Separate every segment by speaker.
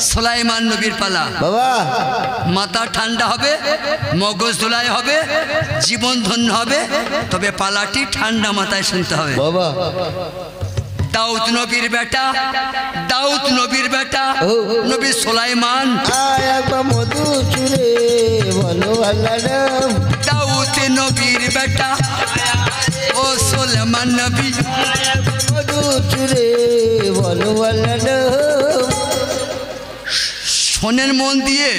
Speaker 1: সুলাইমান নবীর পালা
Speaker 2: বাবা
Speaker 1: মাথা ঠান্ডা হবে মগজ ধোলাই হবে জীবন ধন্য হবে তবে পালাটি ঠান্ডা মাথায় শুনতে হবে
Speaker 2: বাবা
Speaker 1: দাউদ নবীর বেটা দাউদ নবীর বেটা নবী সুলাইমান
Speaker 2: একবার মধু চুরে বলো আল্লাহ নাম
Speaker 1: দাউদ নবীর বেটা ও সুলাইমান নবী
Speaker 2: মধু চুরে বলো আল্লাহ নাম
Speaker 1: শোনেন মন দিয়ে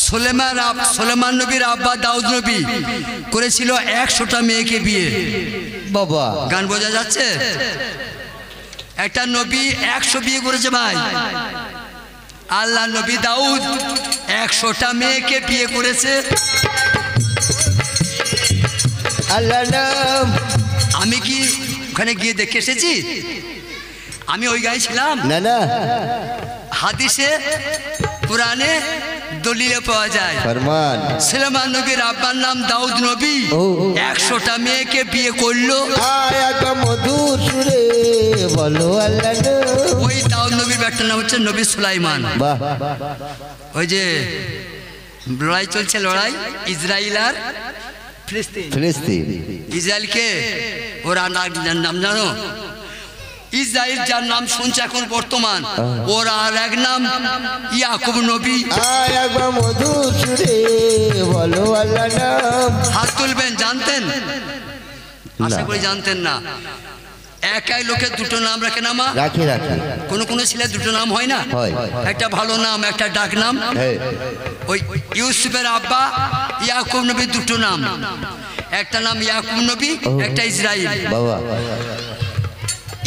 Speaker 1: সুলাইমান নবীর আব্বা দাউদ নবী করেছিল 100টা মেয়েকে বিয়ে
Speaker 2: বাবা
Speaker 1: গান বোঝা যাচ্ছে একটা নবী 100 বিয়ে করেছে ভাই আল্লাহ নবী দাউদ 100টা মেয়েকে বিয়ে করেছে
Speaker 2: আল্লাহ নাম
Speaker 1: আমি কি ওখানে গিয়ে দেখে এসেছি আমি ওই গায়ে ছিলাম
Speaker 2: না না
Speaker 1: হাদিসে কুরআনে দলিলে পাওয়া যায়
Speaker 2: ফরমান
Speaker 1: সুলাইমান নবীর আব্বার নাম দাউদ নবী 100টা মেয়েকে বিয়ে করলো
Speaker 2: একবার মধু চুরে বলো আল্লাহ নাম
Speaker 1: ওই দাউদ নবীর বেটার নাম হচ্ছে নবী সুলাইমান
Speaker 2: বাহ
Speaker 1: ওই যে লড়াই চলছে লড়াই ইসরায়েল আর ফিলিস্তিন
Speaker 2: ফিলিস্তিন
Speaker 1: ইসরায়েলকে ওরা নাম জানো ইসরায়েল যার নাম শুনছে এখন বর্তমান ওর আর এক নাম ইয়াকুব নবী
Speaker 2: একবার মধু চুরে বলো আল্লাহ নাম
Speaker 1: হাত তুলবেন জানতেন আশা করি জানতেন না একাই লোকের দুটো নাম রাখে না মা
Speaker 2: রাখি রাখি
Speaker 1: কোন কোন ছেলে দুটো নাম হয় না
Speaker 2: হয়
Speaker 1: একটা ভালো নাম একটা ডাক নাম ওই ইউসুফের আব্বা ইয়াকুব নবীর দুটো নাম একটা নাম ইয়াকুব নবী একটা ইসরাইল
Speaker 2: বাবা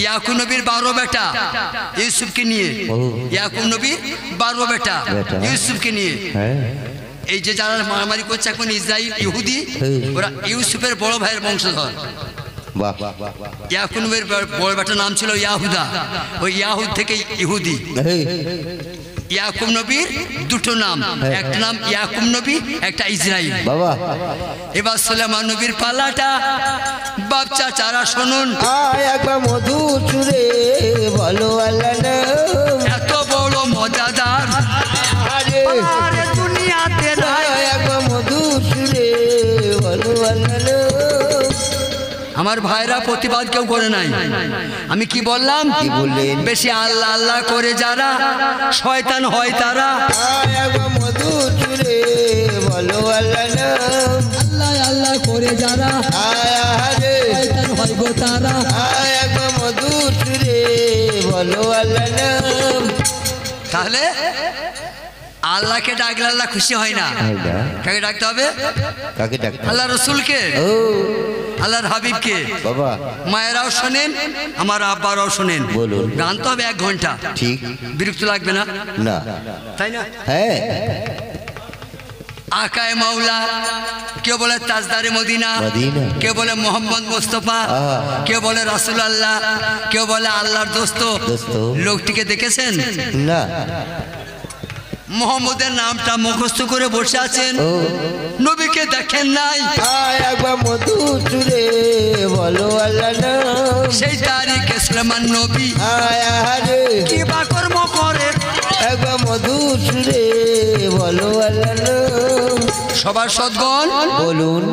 Speaker 1: ইয়াকুব নবীর 12 বেটা ইউসুফকে নিয়ে ইয়াকুব নবীর 12 বেটা ইউসুফকে নিয়ে এই যে যারা মারামারি করছে এখন ইসরাইল ইহুদি ওরা ইউসুফের বড় ভাইয়ের বংশধর
Speaker 2: বাহ
Speaker 1: ইয়াকুব নবীর বড় বেটার নাম ছিল ইয়াহুদা ওই ইয়াহুদ থেকে ইহুদি ইয়াকুব নবীর দুটো নাম একটা নাম ইয়াকুব নবী একটা ইসরাইল
Speaker 2: বাবা
Speaker 1: এবার সুলাইমান নবীর পালাটা বাচ্চা চারা শুনুন
Speaker 2: একবার মধু চুরে বলো আল্লাহ নাম
Speaker 1: এত বড় মজাদার আরে দুনিয়াতে নাই
Speaker 2: একবার মধু চুরে বলো আল্লাহ নাম
Speaker 1: আমার ভাইরা প্রতিবাদ কেউ করে নাই আমি কি বললাম
Speaker 2: কি বললেন
Speaker 1: বেশি আল্লাহ আল্লাহ করে যারা শয়তান হয় তারা
Speaker 2: একবার মধু চুরে বলো আল্লাহ নাম
Speaker 1: আল্লাহ আল্লাহ করে যারা শয়তান হয় গো তারা
Speaker 2: একবার মধু চুরে বলো আল্লাহ নাম
Speaker 1: তাহলে আল্লাহকে ডাকলে আল্লাহ খুশি হয় না কাকে ডাকতে হবে
Speaker 2: কাকে ডাকতে
Speaker 1: আল্লাহ রসুলকে আল্লাহর হাবিবকে
Speaker 2: বাবা
Speaker 1: মায়েরাও শোনেন আমার আব্বারাও শোনেন
Speaker 2: বলুন
Speaker 1: গান তো হবে 1 ঘন্টা
Speaker 2: ঠিক
Speaker 1: বিরক্ত লাগবে না
Speaker 2: না
Speaker 1: তাই না
Speaker 2: হ্যাঁ
Speaker 1: আকায়ে মাওলা কেউ বলে তাজদারে মদিনা কেউ বলে মোহাম্মদ মুস্তাফা কেউ বলে রাসূলুল্লাহ কেউ বলে আল্লাহর দোস্ত লোকটিকে দেখেছেন
Speaker 2: না
Speaker 1: মোহাম্মদের নামটা মুখস্থ করে বসে আছেন নবীকে দেখেন নাই
Speaker 2: একবার মধু চুরে বলো আল্লাহ নাম
Speaker 1: সেই তারিখে সুলাইমান নবী কি বা কর্ম করে
Speaker 2: একবার মধু চুরে বলো আল্লাহ নাম
Speaker 1: সভাসদগণ
Speaker 2: বলুন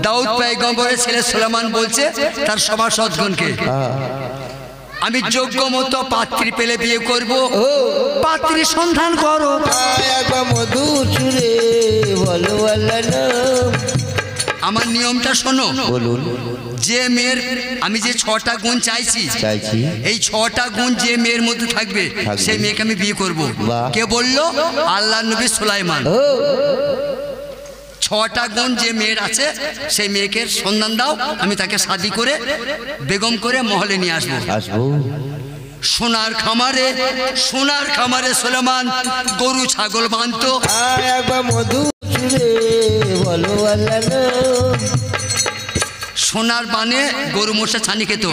Speaker 1: দাউদ পয়গম্বরের ছেলে সুলাইমান বলছে তার সভাসদগণকে আমি যোগ্য মতো পাত্রী পেলে বিয়ে করব পাত্রী সন্ধান করো
Speaker 2: একবার মধু চুরে বলো আল্লাহ নাম
Speaker 1: আমার নিয়মটা শোনো
Speaker 2: বলুন
Speaker 1: যে মেয়ের আমি যে 6টা গুণ চাইছি এই 6টা গুণ যে মেয়ের মধ্যে থাকবে সেই মেয়েকে আমি বিয়ে করব কে বললো আল্লাহর নবী সুলাইমান 6টা গুণ যে মেয়ের আছে সেই মেয়েকে সন্ধান দাও আমি তাকে শাদী করে বেগম করে মহলে নিয়ে আসবো সোনার খামারে সুলাইমান গরু ছাগল বাঁধতো
Speaker 2: একবার মধু চুরে বলো আল্লাহ নাম
Speaker 1: সোনার বানে গরু মোষা ছানি খেত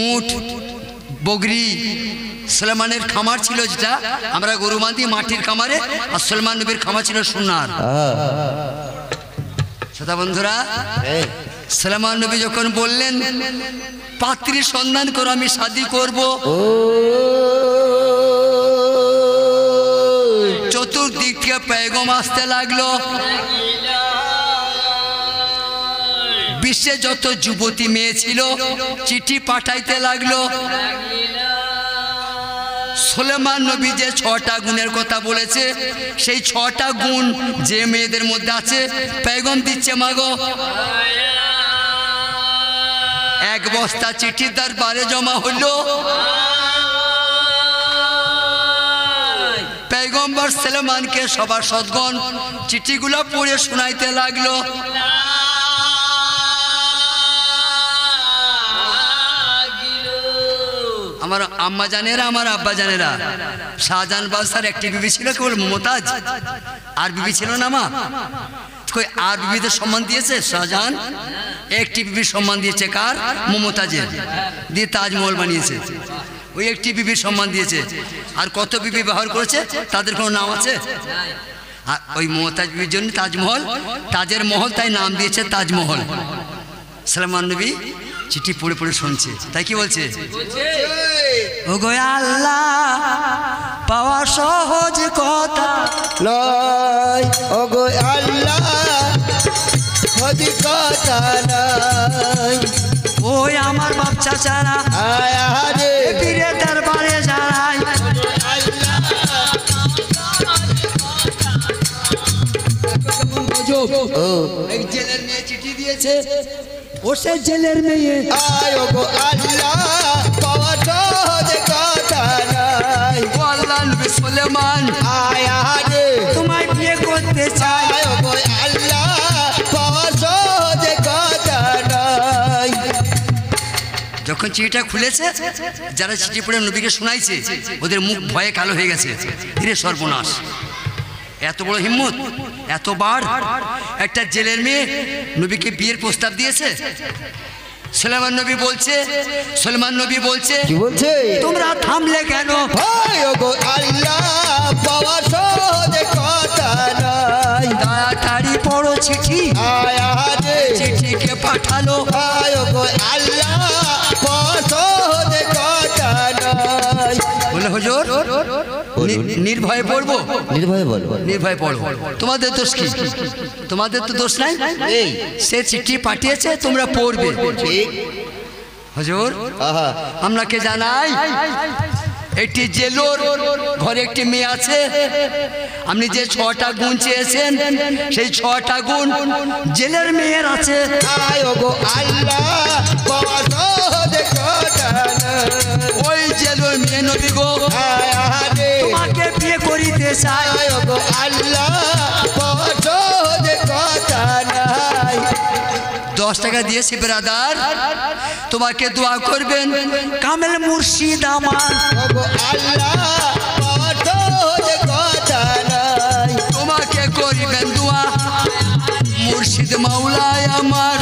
Speaker 1: উট বগরি সুলাইমানের খামার ছিল যেটা আমরা গরু বাঁধি মাটির খামারে আর সুলাইমান নবীর খামার ছিল সোনার শ্রোতা বন্ধুরা সুলাইমান নবী যখন বললেন পাত্রী সন্ধান করো আমি শাদী করব চতুর্দিক থেকে পেগম আসতে লাগলো। বিশ্বে যত যুবতী মেয়ে ছিল চিঠি পাঠাইতে লাগলো। সুলেমান নবী যে 6টা গুণের কথা বলেছে সেই 6টা গুণ যে মেয়েদের মধ্যে আছে পেগম দিচ্ছে, মাগো 1 বস্তা চিঠি দরবারে জমা হলো। পেগম্বর সুলেমানকে সবার সদগণ চিঠিগুলো পড়ে শোনাইতে লাগলো। আমার আম্মা জানেরা, আমার আব্বা জানেরা, শাহজাহান বাদশার একটি বিবি ছিল কেবল মমতাজ, আর বিবি ছিল না মা। কই আর বিবিদের সম্মান দিয়েছে শাহজাহান? একটি বিবির সম্মান দিয়েছে, কার? মমতাজের, দিয়ে তাজমহল বানিয়েছে। ওই একটি বিবির সম্মান দিয়েছে। আর কত বিবি ব্যবহার করেছে তাদের কোনো নাম আছে? আর ওই মমতাজ বিবির জন্য তাজমহল, তাজের মহল, তাই নাম দিয়েছে তাজমহল। সুলেমান নবী চিঠি পড়ে পড়ে শুনছে, তাই কি বলছে? ও গো আল্লাহ, পাওয়া সহজ কথা
Speaker 2: নয়, ও গো আল্লাহ সহজ কথা নয়।
Speaker 1: ওই আমার বাপ চাচারা পীরে দরবারে যারাই, এক জেলের মেয়ে চিঠি দিয়েছে, ও সে জেলের মেয়ে।
Speaker 2: আয় গো আল্লাহ, পাওয়া সহজ কথা নয়।
Speaker 1: ও আল্লাহ নবী সুলেমান
Speaker 2: আয় আরে
Speaker 1: তোমায় বিয়ে করতে চাই।
Speaker 2: আয় গো আল্লাহ, পাওয়া সহজ কথা নয়।
Speaker 1: যখন চিঠিটা খুলেছে, যারা চিঠি পড়ে নবীকে শোনাইছে ওদের মুখ ভয়ে কালো হয়ে গেছে। ধীরে সর্বনাশ, এত বড় হিম্মত, এত বার! একটা জেলের মেয়ে নবীকে বিয়ের প্রস্তাব দিয়েছে। সুলেমান নবী বলছে, সুলেমান নবী বলছে,
Speaker 2: কি বলছে?
Speaker 1: তোমরা থামলে কেন?
Speaker 2: আয় গো আল্লাহ, পাওয়া সহজ কথা নয়।
Speaker 1: তাড়াতাড়ি পড়ো চিঠি।
Speaker 2: আয় আরে
Speaker 1: চিঠিকে পাঠালো।
Speaker 2: আয় গো আল্লাহ, পাওয়া সহজ কথা নয়।
Speaker 1: বলে হুজুর নির্ভয়ে পড়বো।
Speaker 2: নির্ভয়ে বলবো,
Speaker 1: নির্ভয়ে পড়বো। তোমাদের দোষ কি? তোমাদের তো দোষ নাই।
Speaker 2: এই
Speaker 1: সে চিঠি পাঠিয়েছে, তোমরা পড়বে।
Speaker 2: ঠিক।
Speaker 1: হুজুর
Speaker 2: আহা,
Speaker 1: আপনাকে জানাই, একটি জেলোর ঘরে একটি মেয়ে আছে। আপনি যে 6টা গুণ চেয়েছেন সেই 6টা গুণ জেলের মেয়ের আছে।
Speaker 2: আয় গো আল্লাহ, পাওয়া সহজ কথা নয়।
Speaker 1: ওই জেলোর মেয়ে নবী গো
Speaker 2: আয় আরে
Speaker 1: তোমাকে বিয়ে করিতে চাই।
Speaker 2: আয় গো আল্লাহ, পাওয়া সহজ কথা নয়।
Speaker 1: 10 টাকা দিয়েছি ব্রাদার, তোমাকে দোয়া করবেন কামেল মুর্শিদ আমার।
Speaker 2: ও গো আল্লাহ, পাওয়া সহজ কথা নয়।
Speaker 1: তোমাকে করিবেন দোয়া মুর্শিদ মাওলায় আমার।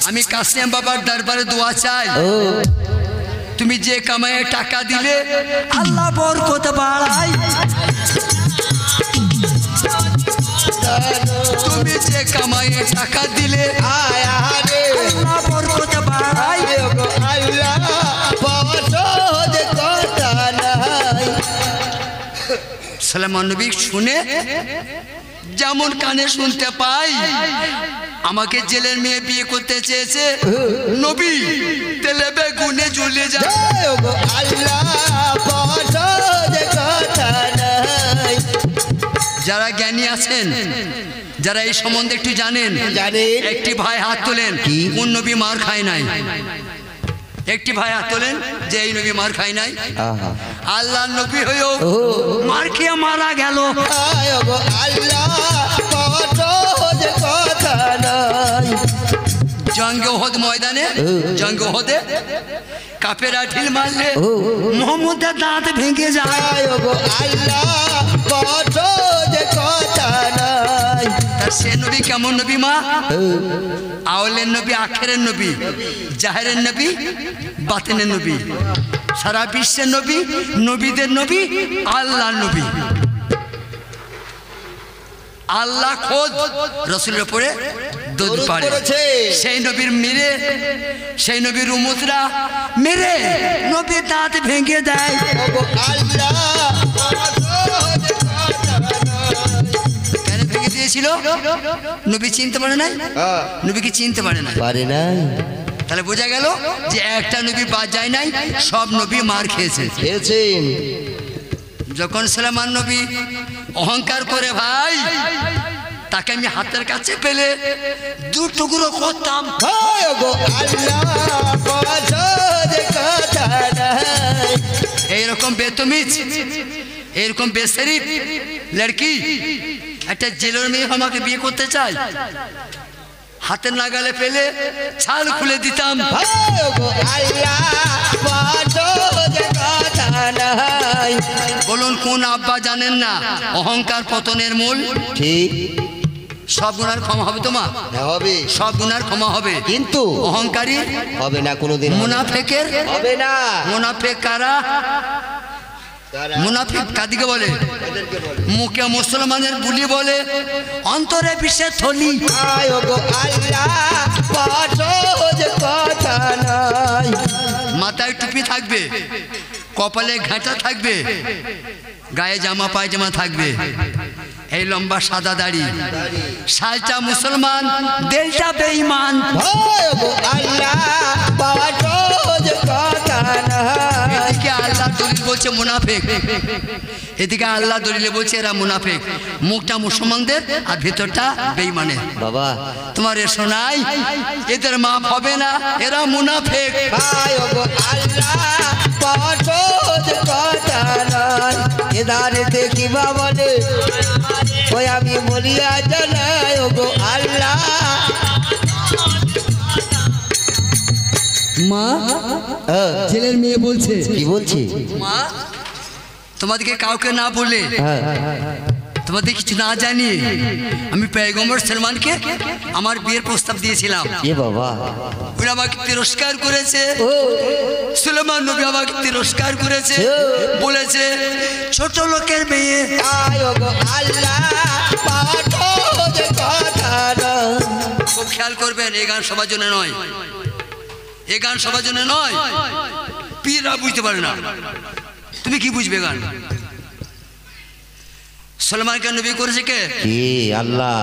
Speaker 1: আমি কাসিম বাবার দরবারে দোয়া চাই। তুমি যে কামায়ে টাকা দিলে আল্লাহ বরকত বাড়ায়। তুমি যে কামায়ে টাকা দিলে
Speaker 2: আয় আরে
Speaker 1: আল্লাহ বরকত বাড়ায়।
Speaker 2: আয় গো আল্লাহ, পাওয়া সহজ কথা নয়।
Speaker 1: সুলেমান নবী শুনে যেমন কানে শুনতে পাই, আমাকে জেলের মেয়ে বিয়ে করতে চেয়েছে নবী, তেলে বেগুনে জ্বলে যায়।
Speaker 2: আয় গো আল্লাহ, পাওয়া সহজ কথা নয়।
Speaker 1: যারা জ্ঞানী আছেন, যারা এই সম্বন্ধে একটু জানেন,
Speaker 2: জানেন?
Speaker 1: একটি ভাই হাত তোলেন কোন নবী মার খায় নাই। একটি ভাই হাত তোলেন যে এই নবী মার খায় নাই।
Speaker 2: আহা,
Speaker 1: আল্লাহ নবী হয়েও মার খেয়ে মারা গেল।
Speaker 2: আয় গো আল্লাহ, পাওয়া সহজ কথা নয়।
Speaker 1: জঙ্গে ওহদ ময়দানে, জঙ্গে ওহদে কাফেরা ঢিল মারলে মোহাম্মদের দাঁত ভেঙে যায়।
Speaker 2: আয় গো আল্লাহ, পাওয়া সহজ কথা নয়।
Speaker 1: তার সে নবী কেমন নবী মা? আওয়ালের নবী, আখেরের নবী, জাহেরের নবী, বাতিনের নবী, সারা বিশ্বের নবী, নবীদের নবী, আল্লাহর নবী। আল্লাহ খোদ রসুলের উপরে দরুদ পড়ে সেই নবীর মেরে সেই নবীর উম্মতরা মেরে নবীর দাঁত ভেঙে দেয় কেন ভেঙে দিয়েছিল নবী চিনতে পারে না নবীকে চিনতে পারে না তাহলে বোঝা গেল যে একটা নবী বাদ যায় নাই সব নবী মার খেয়েছেন যখন সুলাইমান নবী অহংকার করে ভাই তাকে আমি হাতের কাছে পেলে দু টুকরো করতাম এইরকম বেতমিজ এরকম বেশরিফ লড়কি একটা জেলের মেয়ে আমাকে বিয়ে করতে চাই হাতের নাগালে পেলে ছাল খুলে দিতাম বলুন কোন আব্বা জানেন না অহংকার পতনের মূল ঠিক সব গুনার ক্ষমা হবে তোমা হবে সব গুনার ক্ষমা হবে কিন্তু অহংকারী হবে না কোনোদিন মুনাফিকের হবে না মুনাফিক কারা মুনাফিক কাদিকে বলে মুখে মুসলমানের বুলি বলে অন্তরে বিষের থলি মাথায় টুপি থাকবে কপালে ঘাঁটা থাকবে গায়ে জামা পায়জামা থাকবে এই লম্বা সাদা দাড়ি সালটা মুসলমান দিলটা বেঈমান এদিকে আল্লাহ দলিল বলছে মুনাফিক এদিকে আল্লাহ দলিলে বলছে এরা মুনাফিক মুখটা মুসলমানদের আর ভেতরটা বেঈমানের বাবা তোমার এ শোনাই এদের মাপ হবে না এরা মুনাফিক এদারেতে কিবা বলে ওই আমি বলিয়া জানাই ওগো আল্লাহ মা ছেলের মেয়ে বলছে কি বলছে মা তোমাদেরকে কাউকে না বলে তোমাদের কিছু না জানি আমি পয়গম্বর সালমানকে আমার বিয়ের প্রস্তাব দিয়েছিলাম এ বাবা ওরা আমাকে তিরস্কার করেছে সুলাইমান নবী আমাকে তিরস্কার করেছে বলেছে ছোট লোকের মেয়ে খুব খেয়াল করবেন এই গান সবার জন্য নয় এই গান সবার জন্য নয় পীররা বুঝতে পারে না তুমি কি বুঝবে গান সুলাইমানকে নবী করেছে কে আল্লাহ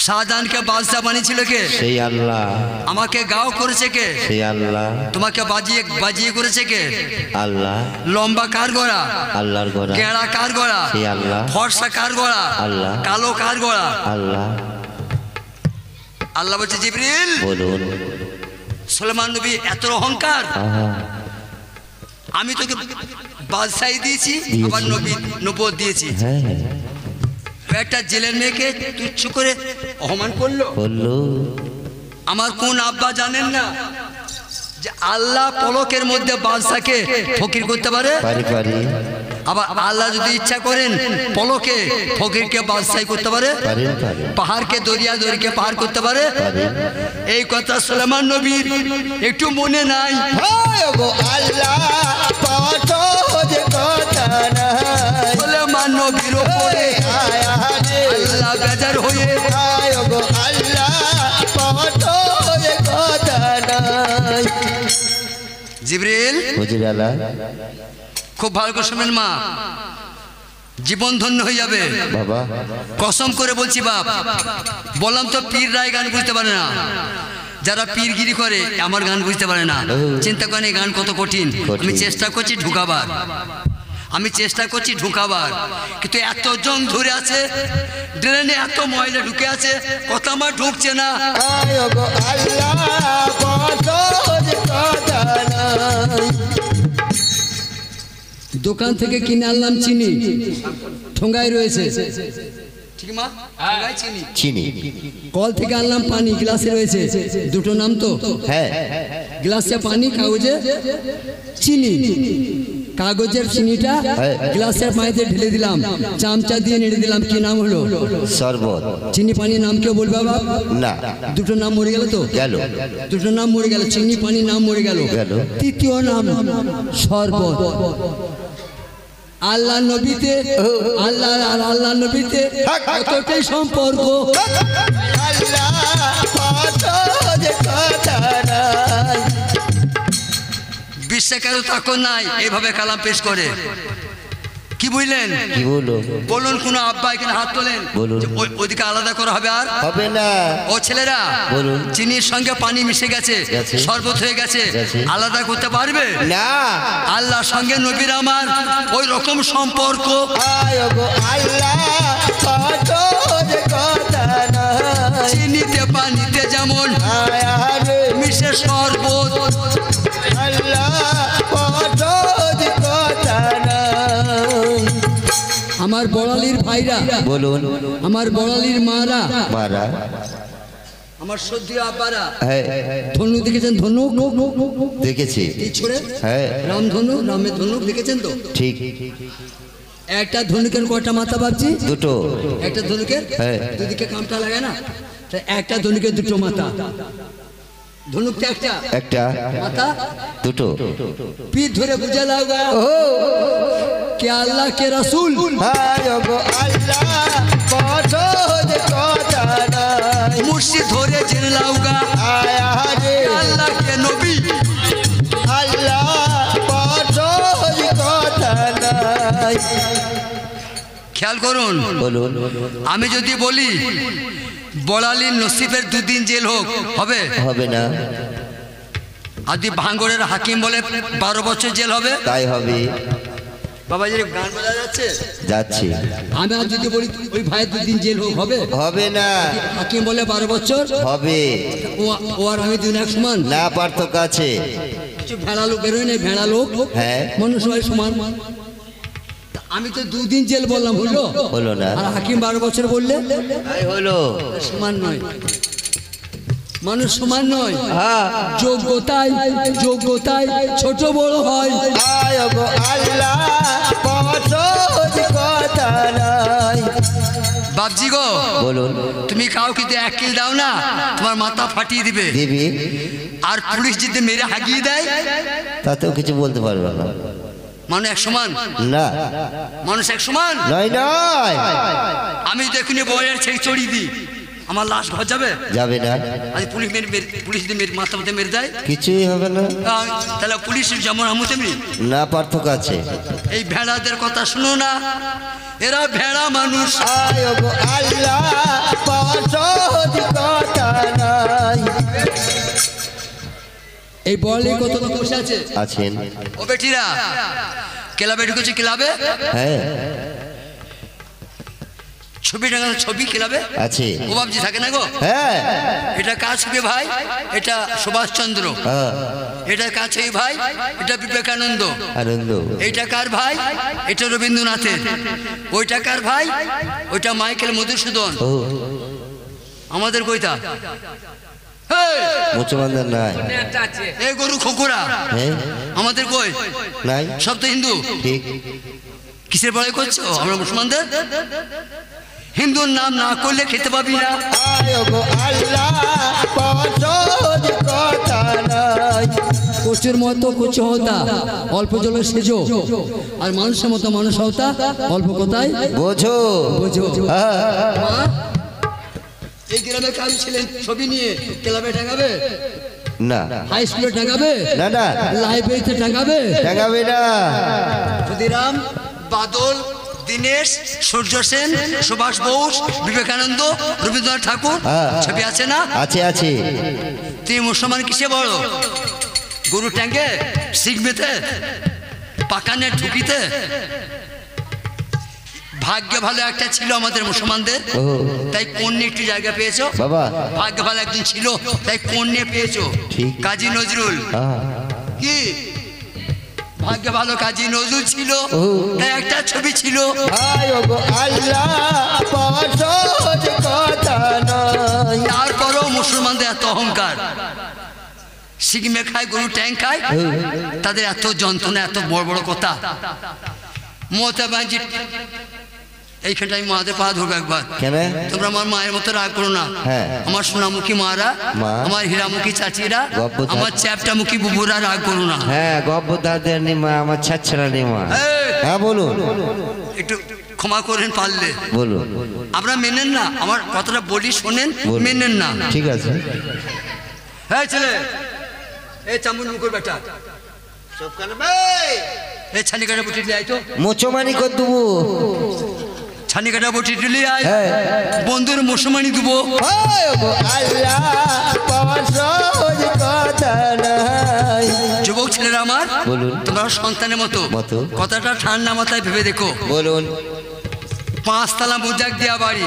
Speaker 1: শাহজাহানকে বাদশা বানিয়েছিল কে সেই আল্লাহ আমাকে গাও করেছে কে সেই আল্লাহ তোমাকে বাজিয়ে করেছে কে আল্লাহ লম্বা কার গড়া আল্লাহর গড়া গেড়া কার গড়া সেই আল্লাহ ফর্সা কার গড়া আল্লাহ কালো কার গড়া আল্লাহ আল্লাহ বলছে জিবরিল বলুন সুলাইমান নবী এত অহংকার আমি তোকে বাদশাহী দিয়েছি আবার নবুয়ত দিয়েছি একটা জেলের মেয়েকে তুচ্ছ করে অপমান করলো আমার কোন আব্বা জানেন না যে আল্লাহ পলকের মধ্যে বাদশাকে ফকির করতে পারে আবার আল্লাহ যদি ইচ্ছা করেন পলকে ফকিরকে বাদশাহী করতে পারে পাহাড়কে দরিয়াকে পার করতে পারে এই কথা সুলাইমান নবীর একটু মনে নাই সুলাইমান নবীর উপরে আল্লাহ বেজার হয়ে জিবরিল খুব ভালো করে শুনবেন মা জীবন ধন্য হয়ে যাবে বাবা কসম করে বলছি বাপ বললাম তো পীর রায় গান বুঝতে পারে না যারা পীরগিরি করে আমার গান বুঝতে পারে না চিন্তা করেন এই গান কত কঠিন আমি চেষ্টা করছি ঢুকাবার কিন্তু এত জং ধরে আছে ড্রেনে এত ময়লা ঢুকে আছে কথা আমার ঢুকছে না দোকান থেকে কিনে আনলাম চিনি ঠোঙ্গায় রয়েছে ঠিক মা চিনি কল থেকে আনলাম পানি গ্লাসে রয়েছে দুটো নাম তো হ্যাঁ গ্লাসে পানি কাগজে চিনি কাগজের চিনিটা গ্লাসের পানিতে ঢেলে দিলাম চামচা দিয়ে নেড়ে দিলাম কি নাম হলো শরবত চিনি পানির নাম কেউ বলবে বাবা না দুটো নাম মরে গেল তো গেল দুটো নাম মরে গেল চিনি পানির নাম মরে গেল তৃতীয় নাম শরবত আল্লাহ নবীতে আল্লাহ আর আল্লাহ নবীতে কতটাই সম্পর্ক।
Speaker 2: আল্লাহ কত যে কথা নাই।
Speaker 1: বিশ্বে কেউ তাকে নাই এইভাবে কালাম পেশ করে। কি বুঝলেন?
Speaker 2: কি বলো?
Speaker 1: বলুন কোন আব্বা এখানে হাত তোলেন, ওইদিকে আলাদা করা হবে আর
Speaker 2: হবে না।
Speaker 1: ও ছেলেরা
Speaker 2: বলুন।
Speaker 1: চিনির সঙ্গে পানি মিশে গেছে, শরবত হয়ে গেছে, আলাদা করতে পারবে
Speaker 2: না।
Speaker 1: আল্লাহর সঙ্গে নবীর আমার ওই রকম সম্পর্ক।
Speaker 2: আল্লাহ কত যে কথা নাই।
Speaker 1: চিনিতে পানিতে যেমন মিশে শরবত,
Speaker 2: আল্লাহ কত যে কথা নাই।
Speaker 1: আমার বড়ালির ভাইরা বলুন, আমার বড়ালির মারা
Speaker 2: মারা,
Speaker 1: আমার সদ্য আব্বারা
Speaker 2: হ্যাঁ
Speaker 1: ধনু দেখেছেন? ধনু
Speaker 2: দেখেছি।
Speaker 1: ছড়ে
Speaker 2: হ্যাঁ
Speaker 1: রামধনু, রামের ধনুক দেখেছেন তো?
Speaker 2: ঠিক।
Speaker 1: একটা ধনুকের কয়টা মাথা ভাবছি?
Speaker 2: দুটো।
Speaker 1: একটা ধনুকের
Speaker 2: হ্যাঁ
Speaker 1: দুদিকে কামটা লাগে না, তা একটা ধনুকের দুটো মাথা। ধনুকটা একটা,
Speaker 2: একটা
Speaker 1: মাথা
Speaker 2: দুটো।
Speaker 1: পিঠ ধরে বুঝে লাগা কে আল্লাহ কে রাসূল।
Speaker 2: আল্লাহ কত যে কথা নাই।
Speaker 1: মুর্শিদ ধরে জেনে লাউগা আল্লাহ কে নবী।
Speaker 2: আল্লাহ কত যে কথা নাই।
Speaker 1: খেয়াল করুন,
Speaker 2: বলুন।
Speaker 1: আমি যদি বলি বড়ালির নসিবের 2 দিন জেল হোক, হবে?
Speaker 2: হবে না।
Speaker 1: আদি ভাঙ্গরের হাকিম বলে 12 বছর জেল হবে?
Speaker 2: তাই হবে।
Speaker 1: বাবা যে গান বলা যাচ্ছে
Speaker 2: যাচ্ছি।
Speaker 1: আমি আর যদি বলি ওই ভাই 2 দিন জেল হোক, হবে?
Speaker 2: হবে না।
Speaker 1: হাকিম বলে 12 বছর
Speaker 2: হবে।
Speaker 1: ও আর আমি 2 এক সমান
Speaker 2: না, পার্থক্য আছে।
Speaker 1: কিছু ভেড়া লোক বেরোয় না, ভেড়া লোক
Speaker 2: হ্যাঁ
Speaker 1: মানুষ হয় সমান। আমি তো 2 দিন জেল বললাম, হলো?
Speaker 2: হলো না।
Speaker 1: আর হাকিম 12 বছর বললে
Speaker 2: হলো।
Speaker 1: সমান নয়, মানুষ সমান নয়।
Speaker 2: হ্যাঁ
Speaker 1: যোগ্যতায় যোগ্যতায় ছোট বড় হয়।
Speaker 2: আল্লাহ কত যে কথা নাই।
Speaker 1: বাপজি গো
Speaker 2: বলুন।
Speaker 1: তুমি কাউকে যদি 1 কিল দাও না, তোমার মাথা ফাটিয়ে দিবে।
Speaker 2: দিবি।
Speaker 1: আর পুলিশ যদি মেরে হাগিয়ে দেয়
Speaker 2: তাতেও কিছু বলতে পারবে না।
Speaker 1: মানুষ এক সমান
Speaker 2: না।
Speaker 1: মানুষ এক সমান
Speaker 2: নয় নয়।
Speaker 1: আমি দেখুন বয়ের ছেড়ে চড়িয়ে দিই, আমার লাশ ঘর যাবে?
Speaker 2: যাবে না।
Speaker 1: আজ পুলিশ যদি মাথা মাথা মেরে দেয়
Speaker 2: কিছুই হবে না।
Speaker 1: তাহলে পুলিশ যেমন আমি তেমনি
Speaker 2: না, পার্থক্য আছে।
Speaker 1: এই ভেড়াদের কথা শুনো না, এরা ভেড়া মানুষ।
Speaker 2: আল্লাহ কত যে কথা নাই।
Speaker 1: এই বলে কত লোক বসে আছে
Speaker 2: আছেন।
Speaker 1: ও বেটিরা ক্লাবে ঢুকেছে, ক্লাবে
Speaker 2: হ্যাঁ
Speaker 1: ছবি টাঙানো, ছবি ক্লাবে
Speaker 2: আছে।
Speaker 1: ও বাবজি থাকে না গো?
Speaker 2: হ্যাঁ।
Speaker 1: এটা কার ছবি ভাই? এটা সুভাষচন্দ্র। এটা কার ছবি ভাই? এটা বিবেকানন্দ।
Speaker 2: আনন্দ।
Speaker 1: এইটা কার ভাই? এটা রবীন্দ্রনাথের। ওইটা কার ভাই? ওইটা মাইকেল মধুসূদন। আমাদের কইতা
Speaker 2: মুসলমানদের নাই।
Speaker 1: এই গরু খোকরা আমাদের কই
Speaker 2: নাই,
Speaker 1: সব তো হিন্দু।
Speaker 2: ঠিক।
Speaker 1: কিসের বড়াই করছো আমরা মুসলমানদের? হিন্দুর নাম না করলে খেতে পাবি না। কচুর মতো কচু হতা অল্প জলে সেজো, আর মানুষের মতো মানুষ হতা অল্প কথায়
Speaker 2: বোঝো।
Speaker 1: বোঝো। এই গ্রামে কাজ ছিলেন ছবি নিয়ে ক্লাবে টাঙাবে
Speaker 2: না,
Speaker 1: হাই স্কুলে টাঙাবে
Speaker 2: না, না
Speaker 1: লাইব্রেরিতে টাঙাবে
Speaker 2: টাঙাবে না।
Speaker 1: ক্ষুদিরাম, বাদল, দীনেশ, সূর্য সেন, সুভাষ বোস, বিবেকানন্দ, রবীন্দ্রনাথ ঠাকুর ছবি আছে না?
Speaker 2: আছে আছে।
Speaker 1: তুই মুসলমান কিসে বড়? গরু ট্যাঙ্কে, শিখবেতে, পাকানে ঢুকিতে? ভাগ্য ভালো একটা ছিল আমাদের মুসলমানদের, তাই কোন নিয়ে একটু জায়গা পেয়েছো
Speaker 2: বাবা।
Speaker 1: ভাগ্য ভালো একজন ছিল, তাই কোন নিয়ে পেয়েছো? কাজী নজরুল। কি ভাগ্য ভালো? কাজী নজরুল ছিল, তাই একটা ছবি ছিল। তারপরেও মুসলমানদের এত অহংকার, সিগমে খায়, গরু ট্যাং খায়, তাদের এত যন্ত্রণা, এত বড় বড় কথা। মোতাবাজি এইখানটা আমি মাদের পা ধরবো একবার। তোমরা আমার মায়ের মতো রাগ করো না। আমার সোনামুখী মারা, আমার হীরামুখী চাচিরা, আমার চ্যাপটামুখী বুবুরা রাগ করো না।
Speaker 2: হ্যাঁ, গব্বদাদের নিমা, আমার ছাচ্ছরা নিমা। হ্যাঁ বলুন,
Speaker 1: একটু ক্ষমা করেন পারলে।
Speaker 2: বলুন।
Speaker 1: আপনারা মেনেন না, আমার কথাটা বলি শোনেন, মেনেন না।
Speaker 2: ঠিক আছে।
Speaker 1: হ্যাঁ ছেলে, এই চামুন মুখের বেটা, এই ছানি কাটা বটি লিয়ে আয় তো,
Speaker 2: মোচমানি কর দেবো।
Speaker 1: ছানি কাটা বটি লিয়ে আয়,
Speaker 2: হ্যাঁ।
Speaker 1: বন্ধুর মুসলমানি দেবো।
Speaker 2: আল্লাহ পাওয়া সহজ কথা নাই।
Speaker 1: যুবক ছেলেরা আমার,
Speaker 2: বলুন।
Speaker 1: তোমরা সন্তানের মতো
Speaker 2: মতো।
Speaker 1: কথাটা ঠান্ডা মাথায় ভেবে দেখো।
Speaker 2: বলুন।
Speaker 1: 5 তলা মুজাক দেওয়া বাড়ি,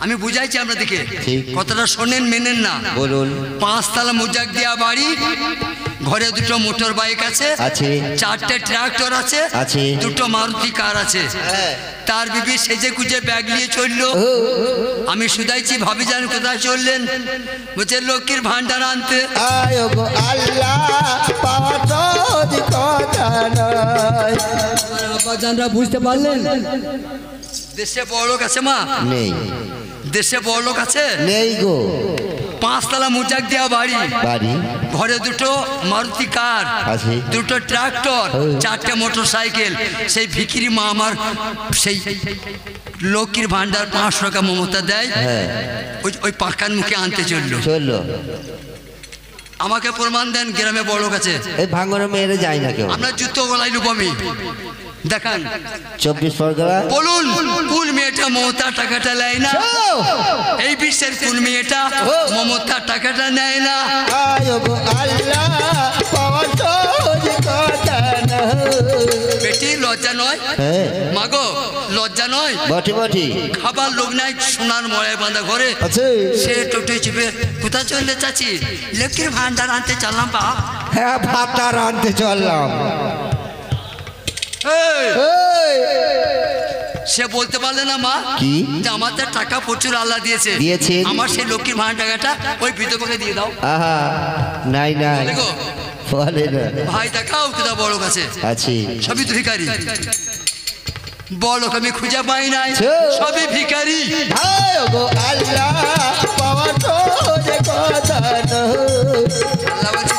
Speaker 1: আমি বুঝাইছি আপনাদেরকে,
Speaker 2: ঠিক।
Speaker 1: কথাটা শোনেন, মেনেন না।
Speaker 2: বলুন।
Speaker 1: 5 তলা মুজাক দেওয়া বাড়ি, ঘরে 2টো মোটর বাইক আছে, 4টে ট্রাক্টর আছে, 2টো মারুতি কার আছে। তার বিবি সেজে গুজে ব্যাগ নিয়ে চললো। আমি শুধাইছি ভাবি যান কোথায় চললেন? বলছে লক্ষ্মীর ভান্ডার আনতে।
Speaker 3: আব্বাজানরা বুঝতে পারলেন?
Speaker 1: দেশে বড় লোক আছে মা?
Speaker 2: নেই।
Speaker 1: দেশে বড় লোক আছে?
Speaker 2: নেই গো।
Speaker 1: 5 তলা মুজাক দেওয়া বাড়ি,
Speaker 2: বাড়ি,
Speaker 1: ঘরে 2টো মারুতি কার, 2টো ট্রাক্টর, 4টে মোটর সাইকেল। সেই ভিখিরি মা আমার সেই লক্ষ্মীর ভান্ডার 500 টাকা মমতা দেয়, ওই পাকার মুখে আনতে চললো। আমাকে প্রমাণ দেন গ্রামে বড় লোক আছে?
Speaker 2: এই ভাঙনের মেয়েরা যায় না কেউ।
Speaker 1: আপনার জুতো গলায় লুব আমি, দেখান।
Speaker 2: 24 পরগনা
Speaker 1: বলুন, কোন মেয়েটা মমতা টাকাটা নেয় না? এই বিশ্বের কোন মেয়েটা মমতা টাকাটা নেয় না? বেটি লজ্জা নয়?
Speaker 2: মাগো
Speaker 1: লজ্জা নয়?
Speaker 2: বটি বটি।
Speaker 1: খাবার লোক নাই, সোনার মড়ায় বাঁধা ঘরে সে টোটো চিপে কোথা চললে চাচি? লক্ষ্মীর ভান্ডার আনতে চললাম বা।
Speaker 2: হ্যাঁ, ভাতার আনতে চললাম।
Speaker 1: সে বলতে পারলে না মা
Speaker 2: কি
Speaker 1: যে আমাদের টাকা প্রচুর আল্লাহ দিয়েছে, আমার সেই লক্ষ্মীর ভান্ডার টাকাটা ওই বিধবাকে দিয়ে দাও।
Speaker 2: আহা, নাই নাই বলে না।
Speaker 1: ভাই দেখাও কোথা বড় কাছে
Speaker 2: আছে,
Speaker 1: সবই তো ভিখারি। বড় আমি খুঁজে পাই নাই, সবই ভিখারি।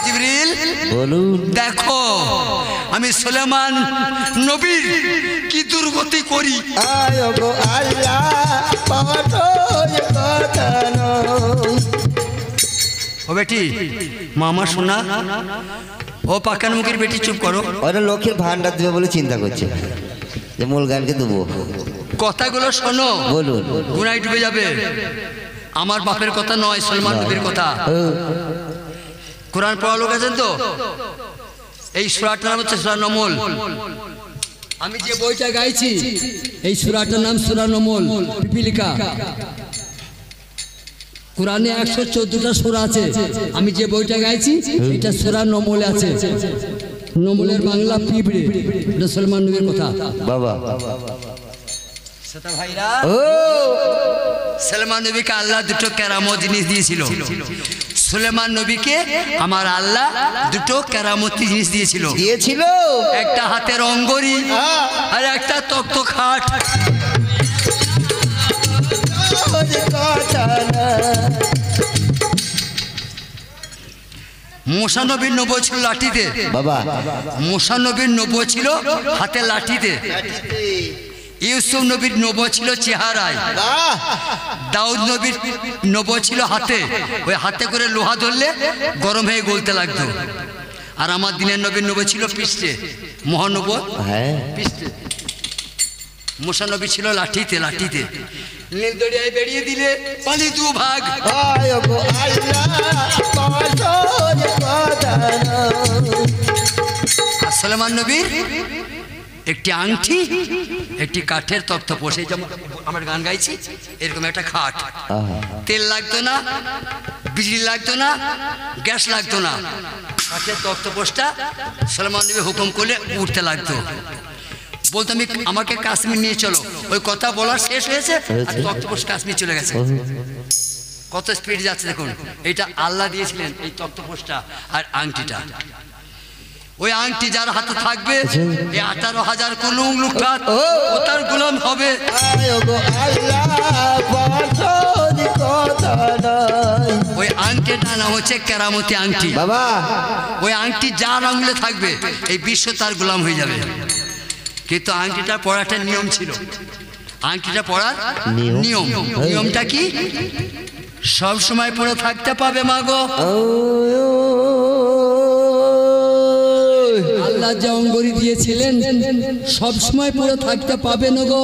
Speaker 1: জিবরিল
Speaker 2: বলুন।
Speaker 1: দেখো আমি সুলেমান নবীর কি দুর্গতি করি। ও বেটি, মামা শোনা, ও পাকান মুখের বেটি চুপ করো।
Speaker 2: ওরা লক্ষ্মীর ভান্ডার দেবে বলে চিন্তা করছে যে মূল গানকে দেবো।
Speaker 1: কথাগুলো শোনো,
Speaker 2: বলুন।
Speaker 1: গুনায় ডুবে যাবে। আমার বাপের কথা নয়, সলমান নবীর কথা। কোরআন পড়া লোক আছেন তো? এই সূরাটার নাম হচ্ছে সূরা নমল।
Speaker 3: আমি যে বইটা গাইছি এই সূরাটার নাম সূরা নমল, পিপিলিকা। কোরআনে 114টা সূরা আছে। আমি যে বইটা গাইছি এটা সূরা নমলে আছে। নমলের বাংলা পিঁপড়ে, এটা সলমান নবীর কথা।
Speaker 2: বাবা
Speaker 1: ভাইরা, সলমান নবীকে আল্লাহ 2টো কেরামত জিনিস দিয়েছিল। সুলেমান নবীকে আমার আল্লাহ 2টো কেরামতি জিনিস দিয়েছিল। একটা হাতের অঙ্গরি আর একটা তক্ত খাট। মুসা নবীর নবুয়ত ছিল লাঠিতে। বাবা, মুসা নবীর নবুয়ত ছিল হাতে লাঠিতে। ইউসুফ নবীর নবুয়ত ছিল চেহারায়। দাউদ নবীর নবুয়ত ছিল হাতে। ওই হাতে করে লোহা ধরলে গরম হয়ে গলতে লাগতো। আর আমার দিনের নবীর নবুয়ত ছিল পৃষ্ঠে, মহানবুয়ত পৃষ্ঠে। মুসা নবী ছিল লাঠিতে, লাঠিতে। নীল দরিয়ায় বেরিয়ে দিলে পানি 2 ভাগ। আর সুলেমান নবীর একটি আংটি, একটি কাঠের তক্তপোষ। এই যেমন আমার গান গাইছি, এরকম একটা খাট। তেল লাগতো না, বিজলি লাগতো না, গ্যাস লাগতো না। কাঠের তক্তপোষটা সুলেমান নবী হুকুম করলে উঠতে লাগতো। বলতো আমি আমাকে কাশ্মীর নিয়ে চলো। ওই কথা বলার শেষ হয়েছে আর তক্তপোষ কাশ্মীর চলে গেছে। কত স্পিড যাচ্ছে দেখুন। এটা আল্লাহ দিয়েছিলেন এই তক্তপোষটা আর আংটিটা। ওই আংটি যার হাতে থাকবে, এই 18,000 কুলুং লুকাত ও তার গোলাম হবে। ওই আংটিটার নাম হচ্ছে কেরামতি আংটি। বাবা, ওই আংটি যার আঙুলে থাকবে এই বিশ্ব তার গোলাম হয়ে যাবে। কিন্তু আংটিটা পরার একটা নিয়ম ছিল। আংটিটা পরার
Speaker 2: নিয়ম।
Speaker 1: নিয়মটা কি? সব সময় পরে থাকতে পাবে মা গো।
Speaker 3: আল্লাহ যে অঙ্গরি দিয়েছিলেন সব সময় পরে থাকতে পাবে না গো।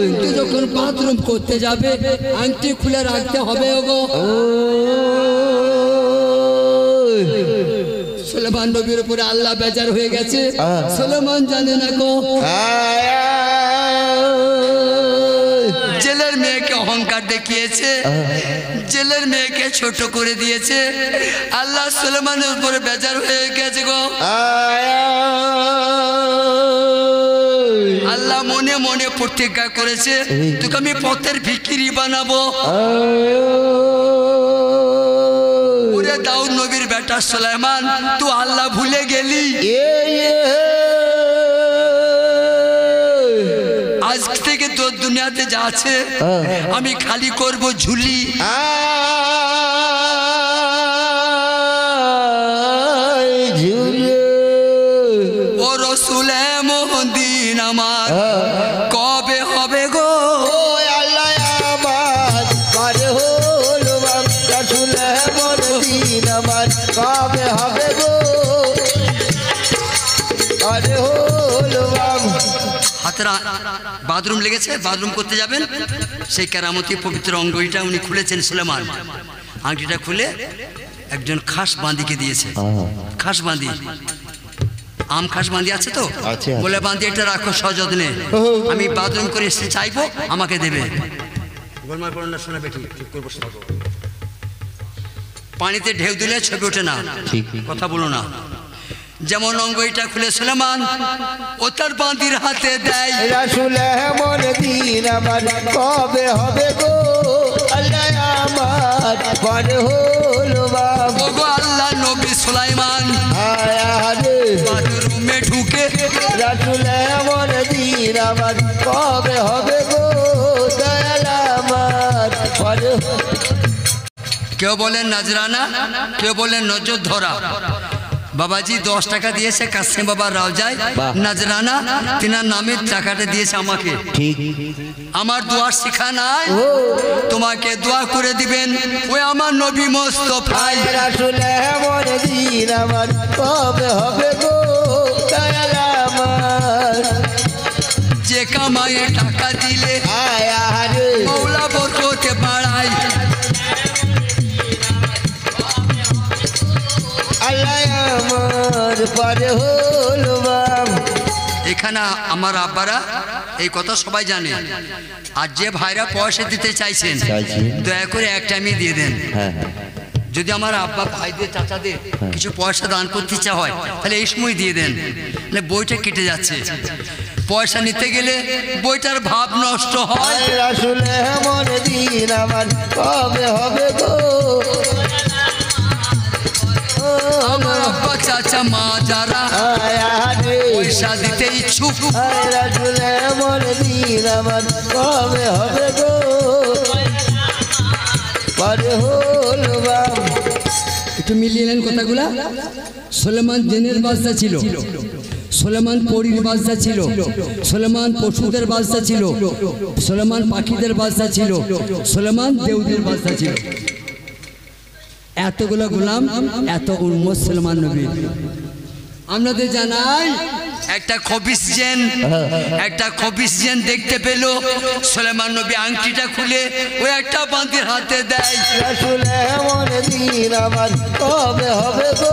Speaker 3: কিন্তু যখন বাথরুম করতে যাবে আংটি খুলে রাখতে হবে গো। সুলেমান নবীর উপরে আল্লাহ বেজার হয়ে গেছে, সুলেমান জানে না গো।
Speaker 1: জেলের মেয়েকে অহংকার দেখিয়েছে, জেলের মেয়েকে ছোট করে দিয়েছে। আল্লাহ সুলেমানের উপরে বেজার হয়ে গেছে গো। আল্লাহ মনে মনে প্রতিজ্ঞা করেছে, তোকে আমি পথের ভিখিরি বানাবো। ওরে দাউদ নবীর বেটা সুলাইমান, তুই আল্লাহ ভুলে গেলি। আজ থেকে তোর দুনিয়াতে যা আছে আমি খালি করব ঝুলি। ও রসুলে মোহদ্দিন আমার কবে হবে গো?
Speaker 2: কবে হবে গো? আরে
Speaker 1: হাতেরা বাথরুম লেগেছে, বাথরুম করতে যাবেন, সেই কেরামতি পবিত্র অঙ্গটা উনি খুলেছেন সুলেমান। আংটিটা খুলে একজন খাস বাঁধিকে দিয়েছে। খাস বাঁধি, আম খাস বাঁধি আছে তো, বলে বাঁধি এটা রাখো সযত্নে, আমি বাথরুম করে এসে চাইবো আমাকে দেবে। পানিতে ঢেউ দিলে ছবি ওঠে না, কথা বলো না। যেমন অঙ্গটা খুলে সুলেমান ও তার বাঁধির হাতে দেয়।
Speaker 2: রাসূলে মোহদ্দিন আমার কবে হবে গো? আল্লাহ আমার পরে হলো বাপ।
Speaker 1: ও গো আল্লাহ নবী সুলাইমান বাথরুমে ঢুকে
Speaker 2: রাসূলে মোহদ্দিন আমার কবে হবে গো? দয়াল আমার পরে।
Speaker 1: কেউ বলেন নাজরানা, কেউ বলেন নজর ধরা। বাবাজি 10 টাকা দিয়েছে কাসিম বাবা রাওজায় নাজরানা, তিনার নামে টাকাটা দিয়েছে আমাকে।
Speaker 2: ঠিক,
Speaker 1: আমার দোয়া শিখা নাই, তোমাকে দোয়া করে দিবেন ওই আমার নবী মোস্তফাই।
Speaker 2: রাসূলে মোহদ্দিন আমার কবে হবে গো? দয়াল আমার
Speaker 1: যে কামায়ে টাকা দিলে মওলা বরকত বাড়ায়। এখানে আমার আব্বারা এই কথা সবাই জানে। আর যে ভাইরা পয়সা দিতে চাইছেন দয়া করে একটা আমি দিয়ে দেন। যদি আমার আব্বা ভাইদের চাচাদের কিছু পয়সা দান করতে ইচ্ছা হয় তাহলে এই সময় দিয়ে দেন, বইটা কেটে যাচ্ছে। পয়সা নিতে গেলে বইটার ভাব নষ্ট হয়।
Speaker 2: রাসূলে মোহদ্দিন আমার কবে হবে গো?
Speaker 1: আমার আব্বা চাচা মা যারা পয়সা দিতে ইচ্ছুক,
Speaker 2: রাসূলে মোহদ্দিন আমার কবে হবে গো? পরে হলো বাপ।
Speaker 3: একটু মিলিয়ে নেন কথাগুলা। সুলেমান জিনের বাদশা ছিল, সুলেমান পরীর বাদশা ছিল, সুলেমান পশুদের বাদশা ছিল, সুলেমান পাখিদের বাদশা ছিল, সুলেমান দেউদের বাদশা ছিল। এতগুলো গোলাম, এত উম্মত সুলেমান নবী। আপনাদের জানাই
Speaker 1: একটা খবিস জেন দেখতে পেল সুলেমান নবী আংটিটা খুলে ওই একটা বাঁধির হাতে দেয়।
Speaker 2: রাসূলে মোহদ্দিন আমার কবে হবে গো?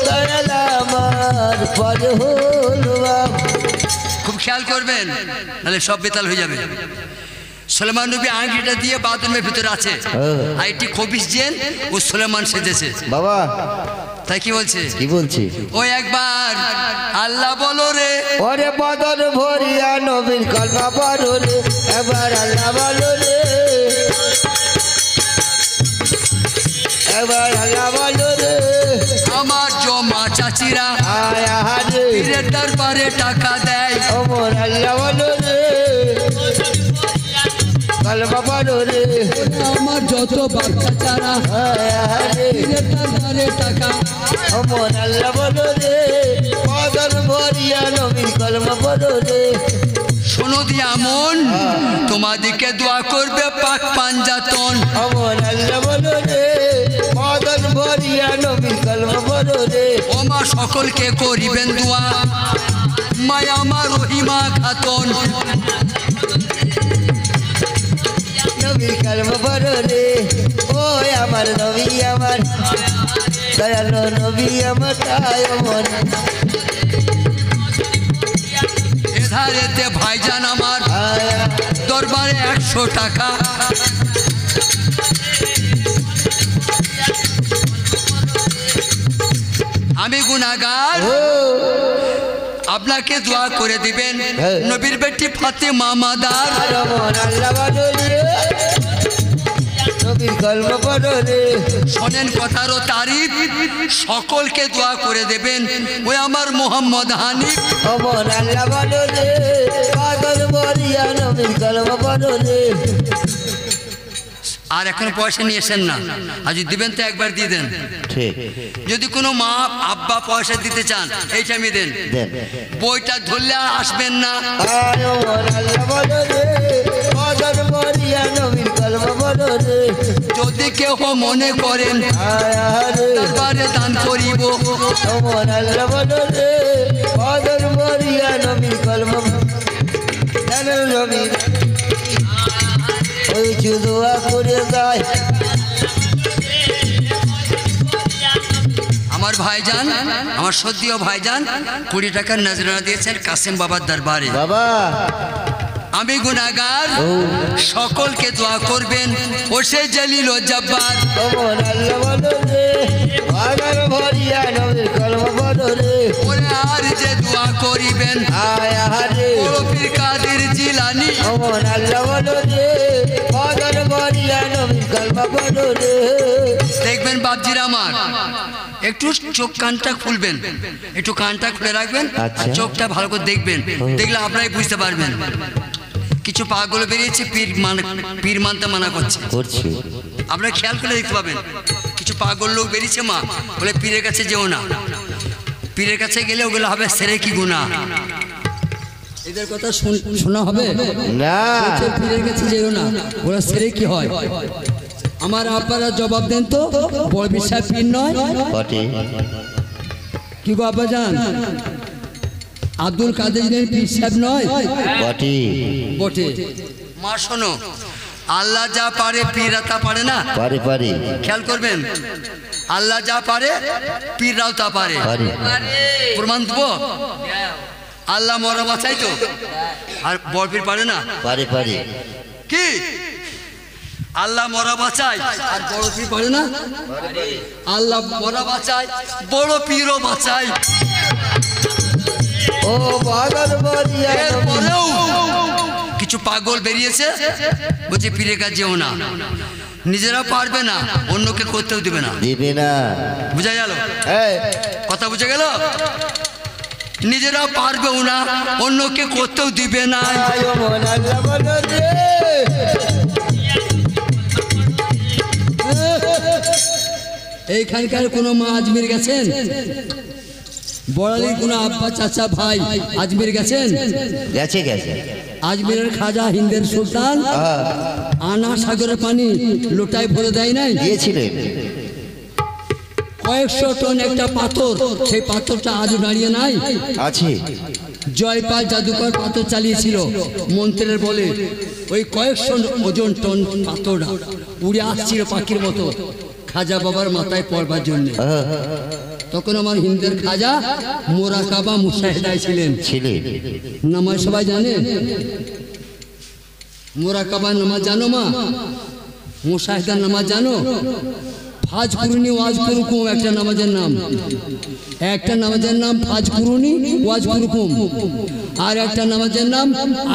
Speaker 2: দয়াল আমার পরে হলো বাপ।
Speaker 1: খুব খেয়াল করবেন নাহলে সব বেতাল হয়ে যাবে। সুলেমান নবী আংটিটা দিয়ে বাথরুমের ভিতরে আছে, আর এটি খবিস জেন ও সুলেমান সেজেছে
Speaker 2: বাবা।
Speaker 1: তাই কি বলছে?
Speaker 2: কি বলছি?
Speaker 1: ওই একবার আল্লাহ বলো রে,
Speaker 2: ওরে বদন ভরিয়া নবীর কলমা পড়ো রে, একবার আল্লাহ বলো রে, একবার আল্লাহ বলো রে।
Speaker 1: আমার জমা চাচিরা পীরের দরবারে টাকা দেয়,
Speaker 2: ওমর আল্লাহ বলো রে, কলমা পড়ো রে।
Speaker 3: আমার যত বাচ্চা চারা
Speaker 2: রে
Speaker 3: দরবারে টাকা
Speaker 2: অমর আল্লাহ বলো রে বদন ভরিয়া নবীর কলমা বলো রে
Speaker 1: শোনো দিয়া মন তোমাদেরকে দোয়া করবে পাক পাঞ্জাতন
Speaker 2: অমর আল্লাহ বলো রে বদন ভরিয়া নবীর কলমা বলো রে
Speaker 1: ও মা সকলকে করিবেন দোয়া মায়া আমার রহিমা খাতন
Speaker 2: নবীর কলমা বলো রে ও আমার নবী আমার দয়ালো নবী আমার তাই অমর
Speaker 1: এধারেতে ভাইজান আমার
Speaker 2: আয়া
Speaker 1: দরবারে 100 টাকা আমি গুনাহগার আপনাকে দোয়া করে দিবেন নবীর বেটি ফাতেমা মাদার
Speaker 2: অমর আল্লাহ বলো রে নবীর কলমা বলো রে
Speaker 1: শোনেন কথারও তারিফ সকলকে দোয়া করে দেবেন ওই আমার মোহাম্মদ হানিফ
Speaker 2: অমর আল্লাহ বলো রে বদন ভরিয়া নবীর কলমা বলো রে
Speaker 1: আর এখন পয়সা নিয়ে এসেন না আর যদি দিবেন তো একবার দিয়ে দেন
Speaker 2: ঠিক
Speaker 1: যদি কোনো মা আব্বা পয়সা দিতে চান এইটা আমি দেন
Speaker 2: দেন
Speaker 1: বইটা ধরলে আর আসবেন না
Speaker 2: আয় অমর আল্লাহ বলো রে বদন ভরিয়া নবীর কলমা বলো রে
Speaker 1: যদি কেউ মনে করেন
Speaker 2: আয় রে
Speaker 1: দরবারে দান করিব
Speaker 2: অমর আল্লাহ বলো রে বদন ভরিয়া নবীর কলমা জানো নবীর ওই চুদুয়া করে যায়
Speaker 1: আমার ভাইজান আমার সদ্যীয় ভাইজান 20 টাকার নজরানা দিয়েছেন কাসেম বাবার দরবারে
Speaker 2: বাবা
Speaker 1: আমি গুনাহগার সকলকে দোয়া করবেন ও সে জলিল ও জব্বার
Speaker 2: অমর আল্লাহ বলো রে বদন ভরিয়া নবীর কলমা বলো রে
Speaker 1: ওরে আর যে দোয়া করিবেন
Speaker 2: আয় রে
Speaker 1: বড় পীর কাদের জিলানী
Speaker 2: অমর আল্লাহ বলো রে বদন ভরিয়া নবীর কলমা বলো রে
Speaker 1: দেখবেন বাপজির আমার একটু চোখ কানটা খুলবেন একটু কানটা খুলে রাখবেন আর
Speaker 2: আচ্ছা।
Speaker 1: চোখটা ভালো করে দেখবেন দেখলে আপনারাই বুঝতে পারবেন কিছু পাগল বেরিয়েছে পীর মানতে মানা করছে
Speaker 2: করছি
Speaker 1: আপনারা খেয়াল করে দেখতে পাবেন কিছু পাগল লোক বেরিয়েছে মা বলে পীরের কাছে যেও না পীরের কাছে গেলে ওগুলো হবে সেরে কি গুনাহ
Speaker 3: এদের কথা শোনা হবে
Speaker 2: না
Speaker 3: বলছে, পীরের কাছে যেও না ওরা সেরে কি হয় আমার আব্বারা জবাব দেন তো বড় বিশ্বাস পীর নয়
Speaker 2: বটে
Speaker 3: কি গো আব্বা জান আব্দুল কাদের জিলানী পীর সাহেব নয়
Speaker 2: বটে
Speaker 3: বটে
Speaker 1: মা শোনো আল্লাহ যা পারে পীররা তা পারে না
Speaker 2: পারে পারে
Speaker 1: খেয়াল করবেন আল্লাহ যা পারে পীররাও তা পারে
Speaker 2: পারে
Speaker 1: প্রমাণ দেবো আল্লাহ মরা বাঁচাই তো আর বড় পীর পারে না
Speaker 2: পারে পারে
Speaker 1: কি আল্লাহ মরা বাঁচায়
Speaker 3: আর বড় পীর পারে না
Speaker 1: আল্লাহ মরা বাঁচায় বড় পীরও বাঁচায়
Speaker 2: ও বদন ভরিয়া নবীর
Speaker 1: এরপরেও কিছু পাগল বেরিয়েছে বলছে পীরের কাছে যেও না নিজেরা পারবে না অন্যকে করতেও দিবে না
Speaker 2: দিবে না
Speaker 1: বুঝা গেল
Speaker 2: এই
Speaker 1: কথা বুঝে গেল নিজেরা পারবেও না অন্যকে করতেও দিবে না
Speaker 2: আয় অমর আল্লাহ বলো রে
Speaker 3: এইখানকার কোনো মা আজমির গেছেন বড়ালির কোনো আব্বা চাচা ভাই আজমির গেছেন
Speaker 2: গেছে গেছে
Speaker 3: আজমিরের খাজা হিন্দের সুলতান আনা সাগরের পানি লোটায় ভরে দেয় নাই
Speaker 2: দিয়েছিলেন
Speaker 3: কয়েকশো টন একটা পাথর সেই পাথরটা আজও দাঁড়িয়ে নাই
Speaker 2: আছে
Speaker 3: জয়পাল জাদুকর পাথর চালিয়েছিল মন্ত্রের বলে ওই কয়েকশো ওজন টন পাথরটা উড়ে আসছিল পাখির মতো খাজা বাবার মাথায় পড়বার জন্য তখন আমার হিন্দের খাজা মোরাকাবা মুশাহিদায় ছিলেন
Speaker 2: ছিলেন
Speaker 3: নামাজ সবাই জানে মোরাকাবা নামাজ জানো মা মুশাহিদার নামাজ জানো ফাজ কুরুনি ওয়াজ কুরুকুম একটা নামাজের নাম একটা নামাজের নাম ফাজ কুরুনি ওয়াজ কুরুকুম আর একটা নামাজের নাম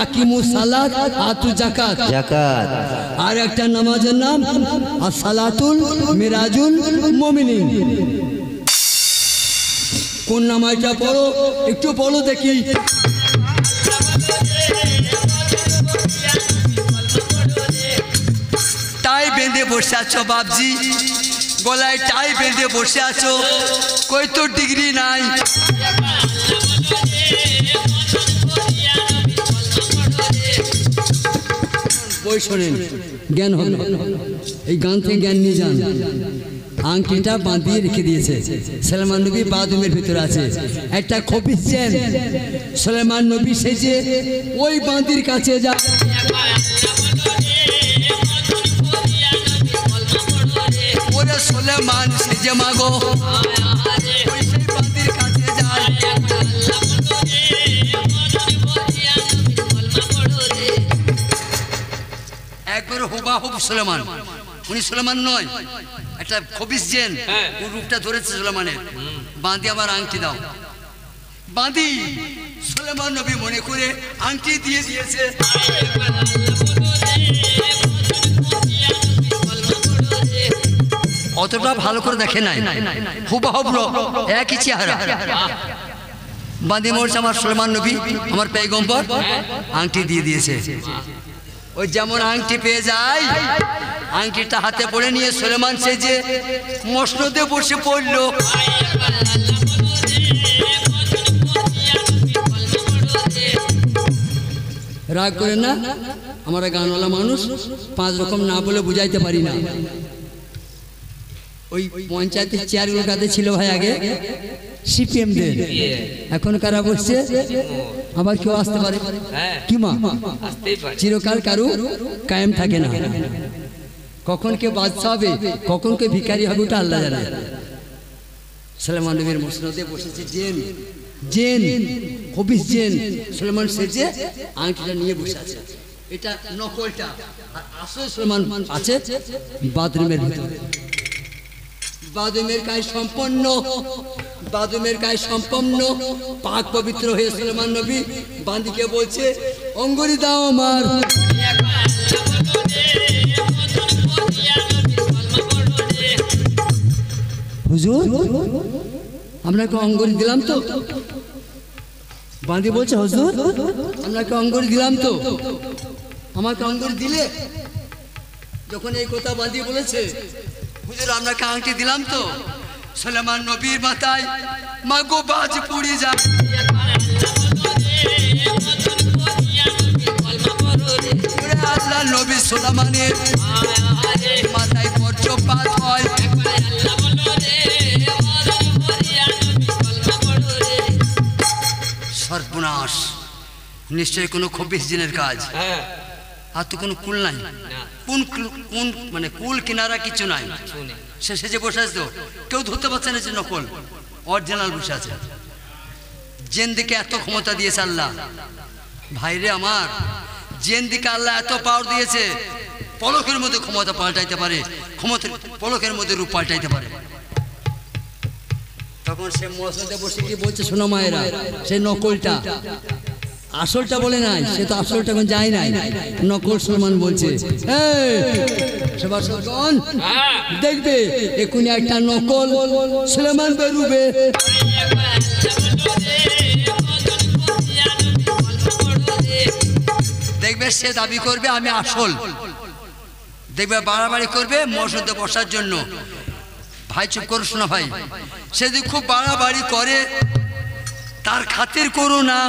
Speaker 3: আকিমুস সালাত আতু যাকাত
Speaker 2: যাকাত
Speaker 3: আর একটা নামাজের নাম as-সালাতুল মিরাজুল মুমিনিন কোন নামাজটা পড়ো একটু বলো দেখি
Speaker 1: তাই বেঁধে বসে আছো বাপজি গলায় টাই বেঁধে বসে আছো, কই তোর ডিগ্রি নাই।
Speaker 3: বই শোনেন, জ্ঞান হবে। এই গান থেকে জ্ঞান নিয়ে যান। আংটিটা বাঁধিয়ে রেখে দিয়েছে, সুলাইমান নবী বাথরুমের ভিতরে আছে। একটা খবিস চেন, সুলাইমান নবী সেজে ওই বাঁধির কাছে যা।
Speaker 1: ওরে সুলাইমান সেজে মাগো ওই সেই বাঁধির কাছে যায়। একবার হুবাহুব সুলাইমান, উনি সুলাইমান নয়, একটা খবিস জেন, ওর রূপটা ধরেছে সুলাইমানের। বাঁধি আমার আংটি দাও। বাঁধি সুলাইমান নবী মনে করে আংটি দিয়ে দিয়েছে। অতটা ভালো করে দেখে নাই, হুবাহুব একই চেহারা। বাঁধি মরছে আমার সুলাইমান নবী, আমার পয়গম্বর, আংটি দিয়ে দিয়েছে। ওই যেমন আংটি পেয়ে যায়, আংটিটা হাতে পড়ে নিয়ে সুলাইমান সেজে মসনদে বসে পড়ল।
Speaker 3: রাগ করেন না, আমরা গানওয়ালা মানুষ, 5 রকম না বলে বুঝাইতে পারি না। ওই পঞ্চায়েতের চেয়ারগুলো কাতে ছিল ভাই আগে সিপিএমদের, এখন কারা বসছে, আবার কেউ আসতে পারে কি মা, চিরকাল কারু কায়েম থাকে না। কখন কে বাদশা হবে, কখন কে ভিখারি হবে, ওটা আল্লাহ জানে। সুলাইমান নবীর মসনদে বসেছে জেন, জেন হবিস জেন, সুলাইমান সেজে আংটিটা নিয়ে বসে আছে। এটা নকলটা, আর আসল সুলাইমান আছে বাথরুমের ভিতরে। বাথরুমের কাজ সম্পন্ন, বাথরুমের কাজ সম্পন্ন, পাক পবিত্র হয়ে সুলাইমান নবী বান্দিকে বলছে অঙ্গুরি দাও আমার। হুজুর আপনাকে অঙ্গুরি দিলাম তো। বান্দি বলছে হুজুর আপনাকে অঙ্গুরি দিলাম তো, আমাকে অঙ্গুরি দিলে? যখন এই কথা বান্দি বলেছে, হুজুর আপনাকে আংটি দিলাম তো, সুলাইমান নবীর মাথায় মাগো বাজ পুড়ে যায়। আল্লাহ নবী সুলাইমানের মাথায় বজ্রপাত হয়। সর্বনাশ, নিশ্চয়ই কোনো খবিস জিনের কাজ। আর তো কোনো কুল নাই, কোন কোন মানে কুল কিনারা কিছু নাই। সে সেজে বসে আছে, তো কেউ ধরতে পারছে না যে নকল, অরিজিনাল বসে আছে। জেন দিকে এত ক্ষমতা দিয়েছে আল্লাহ, ভাইরে আমার, জেন দিকে আল্লাহ এত পাওয়ার দিয়েছে, পলকের মধ্যে ক্ষমতা পাল্টাইতে পারে, ক্ষমতা পলকের মধ্যে রূপ পাল্টাইতে পারে। তখন সে মসজিদে বসে কি বলছে শোনো মায়েরা, সে নকলটা, আসলটা বলে নাই, সে তো আসলটা এখন যায় নাই, নকল সুলাইমান বলছে। দেখবে এখনই একটা নকল সুলাইমান বেরুবে। দেখবে সে দাবি করবে আমি আসল, দেখবে বাড়াবাড়ি করবে মসজিদে বসার জন্য। ভাই চুপ করো, শোনা ভাই, সে যদি খুব বাড়াবাড়ি করে তার খাতির করো না।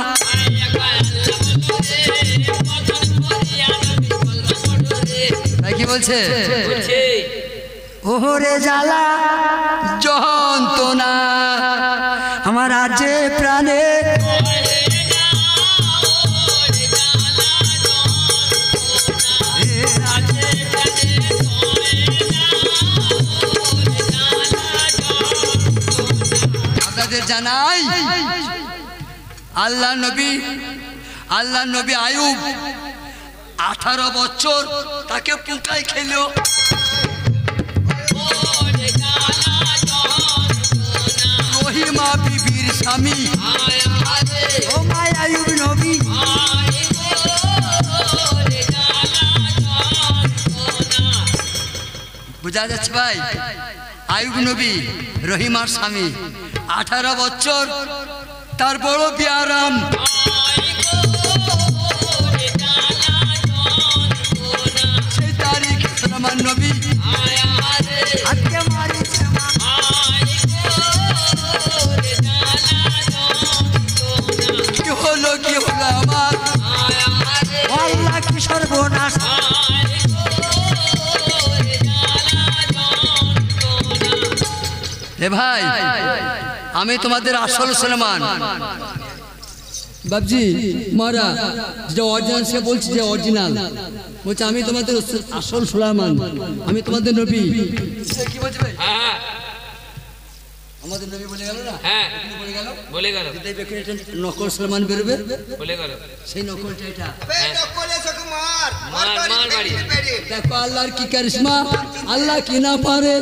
Speaker 3: তাই কি বলছে, ওরে জ্বালা যন্ত্রণা আমার আজে প্রাণে, জানাই আল্লাহ নবী আয়ুব 18 বছর তাকে পুকায় খেল। রহিমা বিবির স্বামী ও মাই আয়ুব নবী, বুঝা যাচ্ছে ভাই? আয়ুব নবী রহিমার স্বামী, 18 বছর তার বড় বিয়ারাম। সেই তারিখ সুলাইমান নবী হাতে মারিছে
Speaker 1: এ ভাই আমি তোমাদের আসল সুলেমান।
Speaker 3: বাবজি মারা যে অরিজিনাল সে বলছে যে অরিজিনাল বলছে আমি তোমাদের আসল সুলেমান, আমি তোমাদের নবী। কি বলছে ভাই? আমাদের নবী বলে গেল না?
Speaker 4: হ্যাঁ
Speaker 3: বলে গেল,
Speaker 4: বলে গেল,
Speaker 3: নকল সুলেমান বেরোবে,
Speaker 4: বলে গেল।
Speaker 3: সেই নকলটা এটা।
Speaker 4: মার মার বাড়ি।
Speaker 3: দেখো আল্লাহর কি কারিশমা, আল্লাহ কি না পারে।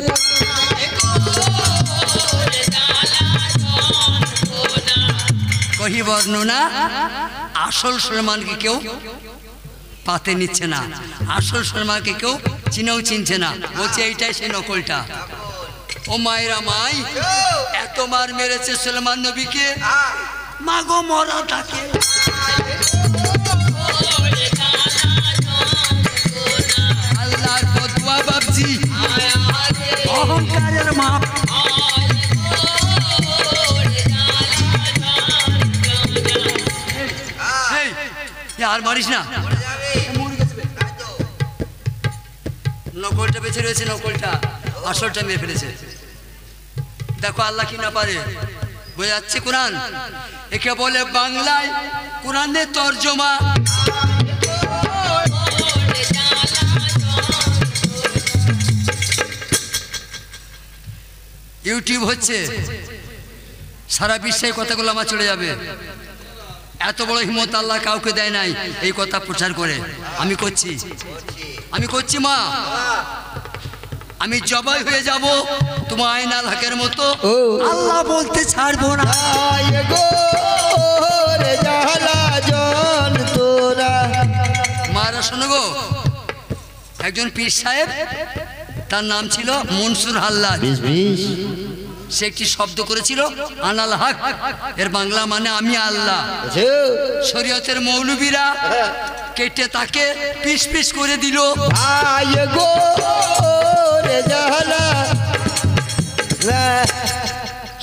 Speaker 1: কহি বর্ণনা আসল সুলেমানকে কেউ পাতে নিচ্ছে না, আসল সুলেমানকে কেউ চিনেও চিনছে না, বলছে এইটাই সেই নকলটা। ও মায়েরা মাই, এত মার মেরেছে সুলেমান নবীকে, মাগো মরা তাকে। আল্লাহর বদুয়া বাবজি, অহংকারের মাপ। আর মারিস না, নকলটা বেঁচে রয়েছে, নকলটা আসলটা মেরে ফেলেছে। দেখো আল্লাহ কি না পারে, বোঝা যাচ্ছে কোরআন। একে বলে বাংলায় কোরআনের তর্জমা। ইউটিউব হচ্ছে, সারা বিশ্বে কথাগুলো আমার চলে যাবে। এত বড় হিম্মত আল্লাহ কাউকে দেয় নাই এই কথা প্রচার করে। আমি করছি, আমি করছি মা, আমি জবাই হয়ে যাব তোমার আয়নাল হকের মতো, আল্লাহ বলতে ছাড়বো না। মারা শোনো গো, একজন পীর সাহেব, তার নাম ছিল মনসুর হাল্লাদ। সে একটি শব্দ করেছিল আনাল হক, এর বাংলা মানে আমি আল্লাহ। শরীয়তের মৌলবীরা কেটে তাকে পিস পিস করে দিল।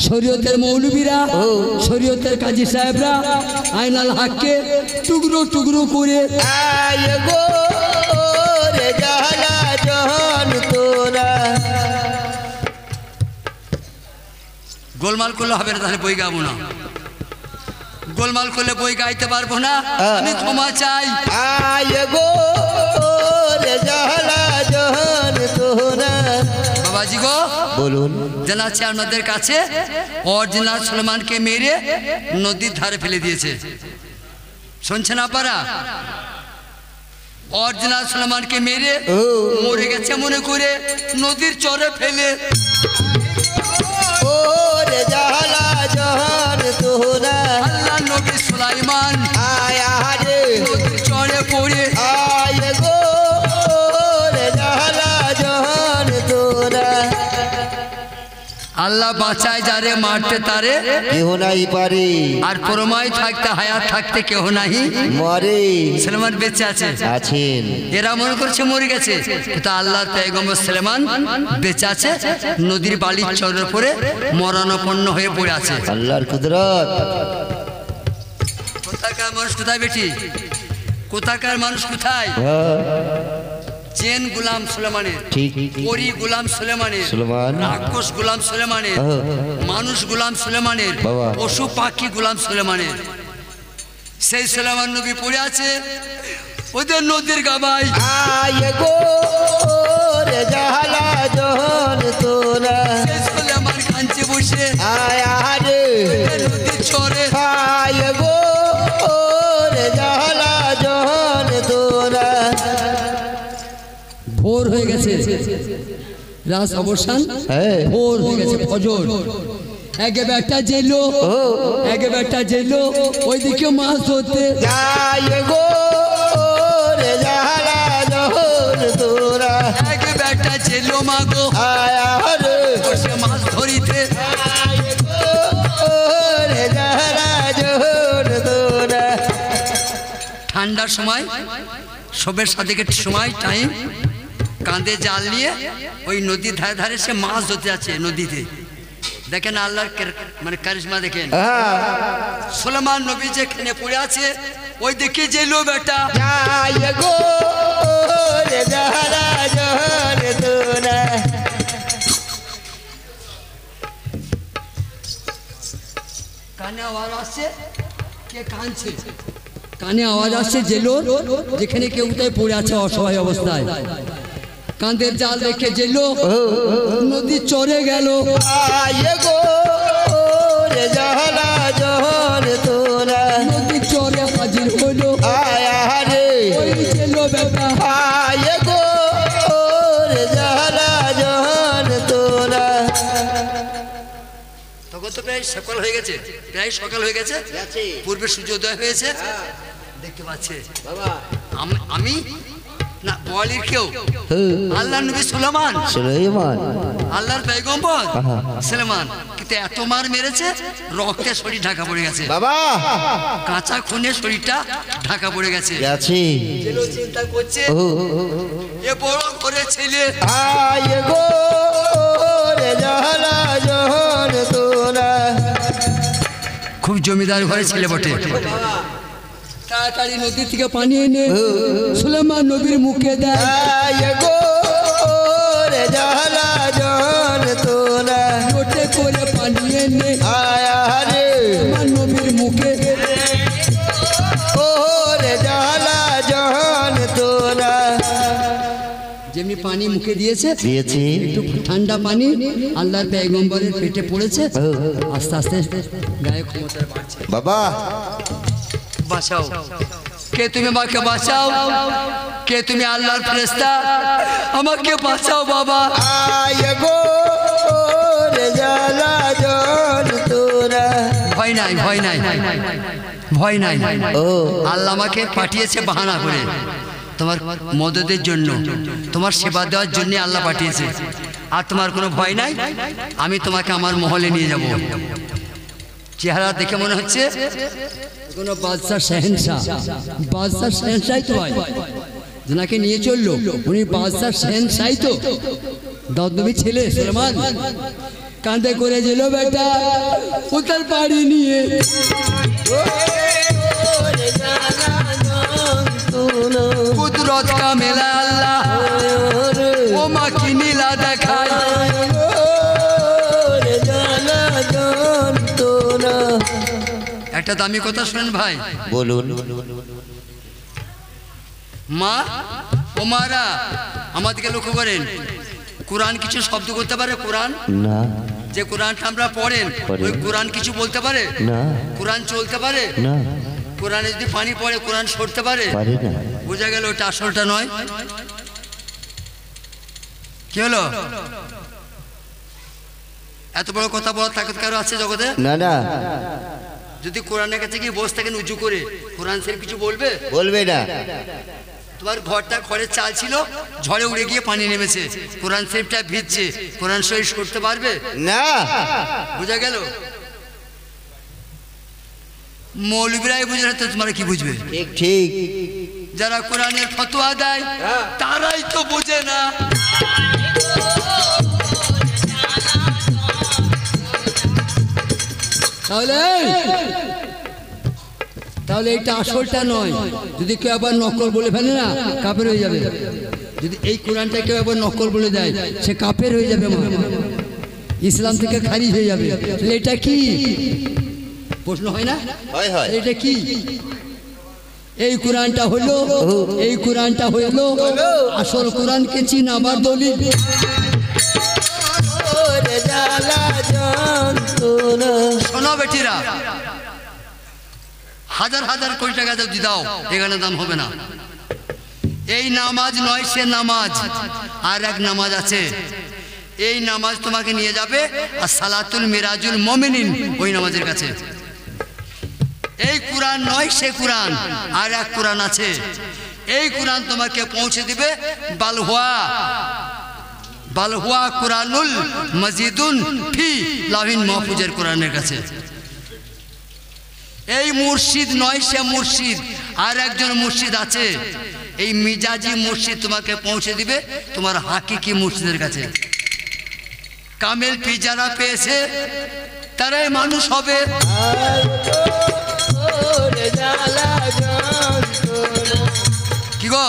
Speaker 3: শরীয়তের মৌলবীরা, শরীয়তের কাজী সাহেবরা আইনাল হককে টুকরো টুকরো করে
Speaker 1: গোলমাল করলে হবে না, তাহলে বই গাবো না। গোলমাল করলে বই গাইতে পারবো না, আমি ক্ষমা চাই। বাবাজি গো
Speaker 2: বলুন,
Speaker 1: জানাচ্ছি আপনাদের কাছে, অরিজিনাল সুলেমানকে মেরে নদীর ধারে ফেলে দিয়েছে। শুনছেন আপনারা? অরিজিনাল সুলেমানকে মেরে মরে গেছে মনে করে নদীর চরে ফেলে। আল্লাহ নবী সুলাইমান নদীর চরে পড়ে আল্লাহ বাঁচায় যারে, মারতে তারে
Speaker 2: কেহ নাই পারে,
Speaker 1: আর প্রমায় থাকতে হায়াত থাকতে কেহ নাহি
Speaker 2: মরে।
Speaker 1: সুলেমান বেঁচে আছে,
Speaker 2: আছেন।
Speaker 1: এরা মনে করছে মরে গেছে, কিন্তু আল্লাহ পয়গম্বর সুলেমান বেঁচে আছে, নদীর বালির চরের পরে মরণাপন্ন হয়ে পড়ে আছে।
Speaker 2: আল্লাহর কুদরত।
Speaker 1: কোথাকার মানুষ কোথায় বেটি, কোথাকার মানুষ কোথায়? চেন গুলাম সুলেমানের,
Speaker 2: ঠিক,
Speaker 1: পরি গুলাম সুলেমানের,
Speaker 2: সুলেমান,
Speaker 1: রাক্ষস গুলাম সুলেমানের, মানুষ গুলাম সুলেমানের, পশু পাখি গুলাম সুলেমানের। সেই সুলেমান নবী পড়ে আছে ওদের নদীর গাবায়। সেই সুলেমান কাঞ্চে বসে নদীর চরে
Speaker 3: ভোর হয়ে গেছে, রাত অবসান, ভোর হয়ে গেছে, ফজর। একে ব্যাটা জেলো, একে ব্যাটা জেলো ওইদিকে মাছ ধরতে।
Speaker 1: একে ব্যাটা জেলো মাগো বসে মাছ ধরিতে। ঠান্ডার সময়, সবের সাদেকের সময় টাইম, কাঁধে জাল নিয়ে ওই নদীর ধারে ধারে সে মাছ ধরতে যাচ্ছে নদীতে। দেখেন আল্লাহর মানে কারিশমা দেখেন। সুলেমান নবী যেখানে পড়ে আছে ওই দিকে যেলো বেটা
Speaker 3: কানে আওয়াজ আসছে, কে কাঁদছে? কানে আওয়াজ আসছে জেলোর, যেখানে কেউ তাই পড়ে আছে অসহায় অবস্থায়। কাঁধের জাল রেখে জেলো নদী চড়ে গেল।
Speaker 2: আয়ে গো রে জালা জহর তোরা
Speaker 3: নদী চড়ে হাজির হলো
Speaker 2: আয়া রে
Speaker 3: ওই জেলো বেটা।
Speaker 2: আয়ে গো রে জালা জহর তোরা।
Speaker 1: তখন তো প্রায় সকাল হয়ে গেছে, প্রায় সকাল হয়ে গেছে, পূর্বে সূর্যোদয় হয়েছে দেখতে পাচ্ছে। আমি না বলির কেউ, আল্লাহর নবী সুলেমান, আল্লাহর পয়গম্বর সুলেমান, কিন্তু এত মার মেরেছে রক্তে শরীর ঢাকা পড়ে গেছে
Speaker 2: বাবা,
Speaker 1: কাঁচা খুনে শরীরটা ঢাকা পড়ে গেছে।
Speaker 3: জেলো চিন্তা করছে
Speaker 1: এ বড় করে ছেলে,
Speaker 2: আয়ে গো রে জালা জহর তোরা।
Speaker 1: খুব জমিদার ঘরে ছেলে বটে।
Speaker 3: তাড়াতাড়ি নদী থেকে পানি এনে সুলেমান নবীর মুখে দেয়।
Speaker 2: আয়ে গো রে জালা জহর তোরা।
Speaker 3: লোটে করে পানি এনে
Speaker 2: আয়া রে
Speaker 3: সুলেমান নবীর মুখে
Speaker 2: ও রে জালা জহর তোরা।
Speaker 3: যেমনি পানি মুখে দিয়েছে,
Speaker 2: দিয়েছি
Speaker 3: একটু ঠান্ডা পানি আল্লাহর পয়গম্বরের পেটে পড়েছে। আস্তে আস্তে গায়ে ক্ষমতা বাড়ছে।
Speaker 2: বাবা,
Speaker 1: বাঁচাও কে তুমি, মাকে বাঁচাও কে তুমি, আল্লাহর ফেরেশতা আমাকে বাঁচাও বাবা।
Speaker 2: আয়ে গো রে জালা জহর তোরা।
Speaker 1: ভয় নাই, ভয় নাই, ভয় নাই।
Speaker 2: ও
Speaker 1: আল্লাহ আমাকে পাঠিয়েছে বাহানা করে, তোমার মদদের জন্য, তোমার সেবা দেওয়ার জন্য আল্লাহ পাঠিয়েছে। আর তোমার কোনো ভয় নাই, আমি তোমাকে আমার মহলে নিয়ে যাব। চেহারা দেখে মনে হচ্ছে
Speaker 3: কোনো বাদশাহ শাহেনশাহ, বাদশাহ শাহেনশাহ তো হয়, যেনাকে নিয়ে চললো উনি বাদশাহ শাহেনশাহ তো, দাউদ ছেলে সুলেমান। কাঁধে করে যেল বেটা উতার বাড়ি নিয়ে।
Speaker 1: কুদরত কা মেলা আল্লাহ ও মা কি নীলা দেখায়। একটা দামি কথা শুনেন ভাই,
Speaker 2: বলুন।
Speaker 1: মা ও মারা আমাদেরকে লক্ষ্য করেন, কোরআন কিছু শব্দ করতে পারে? কোরআন
Speaker 2: না,
Speaker 1: যে কোরআনটা আমরা পড়েন ওই কোরআন কিছু বলতে পারে?
Speaker 2: না,
Speaker 1: কোরআন চলতে পারে?
Speaker 2: না,
Speaker 1: কোরআনে যদি পানি পড়ে কোরআন সরতে পারে?
Speaker 2: পারি না।
Speaker 1: বোঝা গেল ওটা আসলটা নয়। কি হলো? এত বড় কথা বলার তাকত কারো আছে জগতে?
Speaker 2: না না,
Speaker 1: যদি কোরআনের কাছে গিয়ে বসে থাকেন উঁচু করে, কোরআন শরীফ কিছু বলবে?
Speaker 2: বলবে না।
Speaker 1: তোমার ঘরটা খড়ের চাল ছিল, ঝড়ে উড়ে গিয়ে পানি নেমেছে, কোরআন শরীফটা ভিজছে, কোরআন শরীফ করতে পারবে
Speaker 2: না।
Speaker 1: বোঝা গেল? মৌলবীরাই বুঝে না তো তোমরা কি বুঝবে?
Speaker 2: ঠিক ঠিক।
Speaker 1: যারা কোরআনের ফতোয়া দেয় তারাই তো বোঝে না।
Speaker 3: তাহলে এটা আসলটা নয়। যদি কেউ আবার নকল বলে ফেলে না, কাফের হয়ে যাবে। যদি এই কোরআনটা কেউ আবার নকল বলে দেয়, সে কাফের হয়ে যাবে, ইসলাম থেকে খারিজ হয়ে যাবে। তাহলে এটা কি প্রশ্ন হয় না?
Speaker 2: হয় হয়।
Speaker 3: এটা কি? এই কোরআনটা হলো, এই কোরআনটা হলো আসল কোরআনকে চিনাবার দলিল।
Speaker 1: শোনো বেটিরা, হাজার হাজার কোটি টাকা যদি দাও এখানে দাম হবে না। এই নামাজ নয় সে নামাজ, আর এক নামাজ আছে, এই নামাজ তোমাকে নিয়ে যাবে আর সালাতুল মিরাজুল মুমিনিন ওই নামাজের কাছে। এই কোরআন নয় সে কোরআন, আর এক কোরআন আছে, এই কোরআন তোমাকে পৌঁছে দিবে বালহুয়া, বালহুয়া কোরআনুল মজিদুন ফি লাহিন মাহফুজের কোরআনের কাছে। এই মুর্শিদ নয় সে মুর্শিদ, আর একজন মুর্শিদ আছে, এই মিজাজি মুর্শিদ তোমাকে পৌঁছে দিবে তোমার হাকিকি মুর্শিদের কাছে। কামেল পি যারা পেয়েছে তারাই মানুষ হবে। কি গো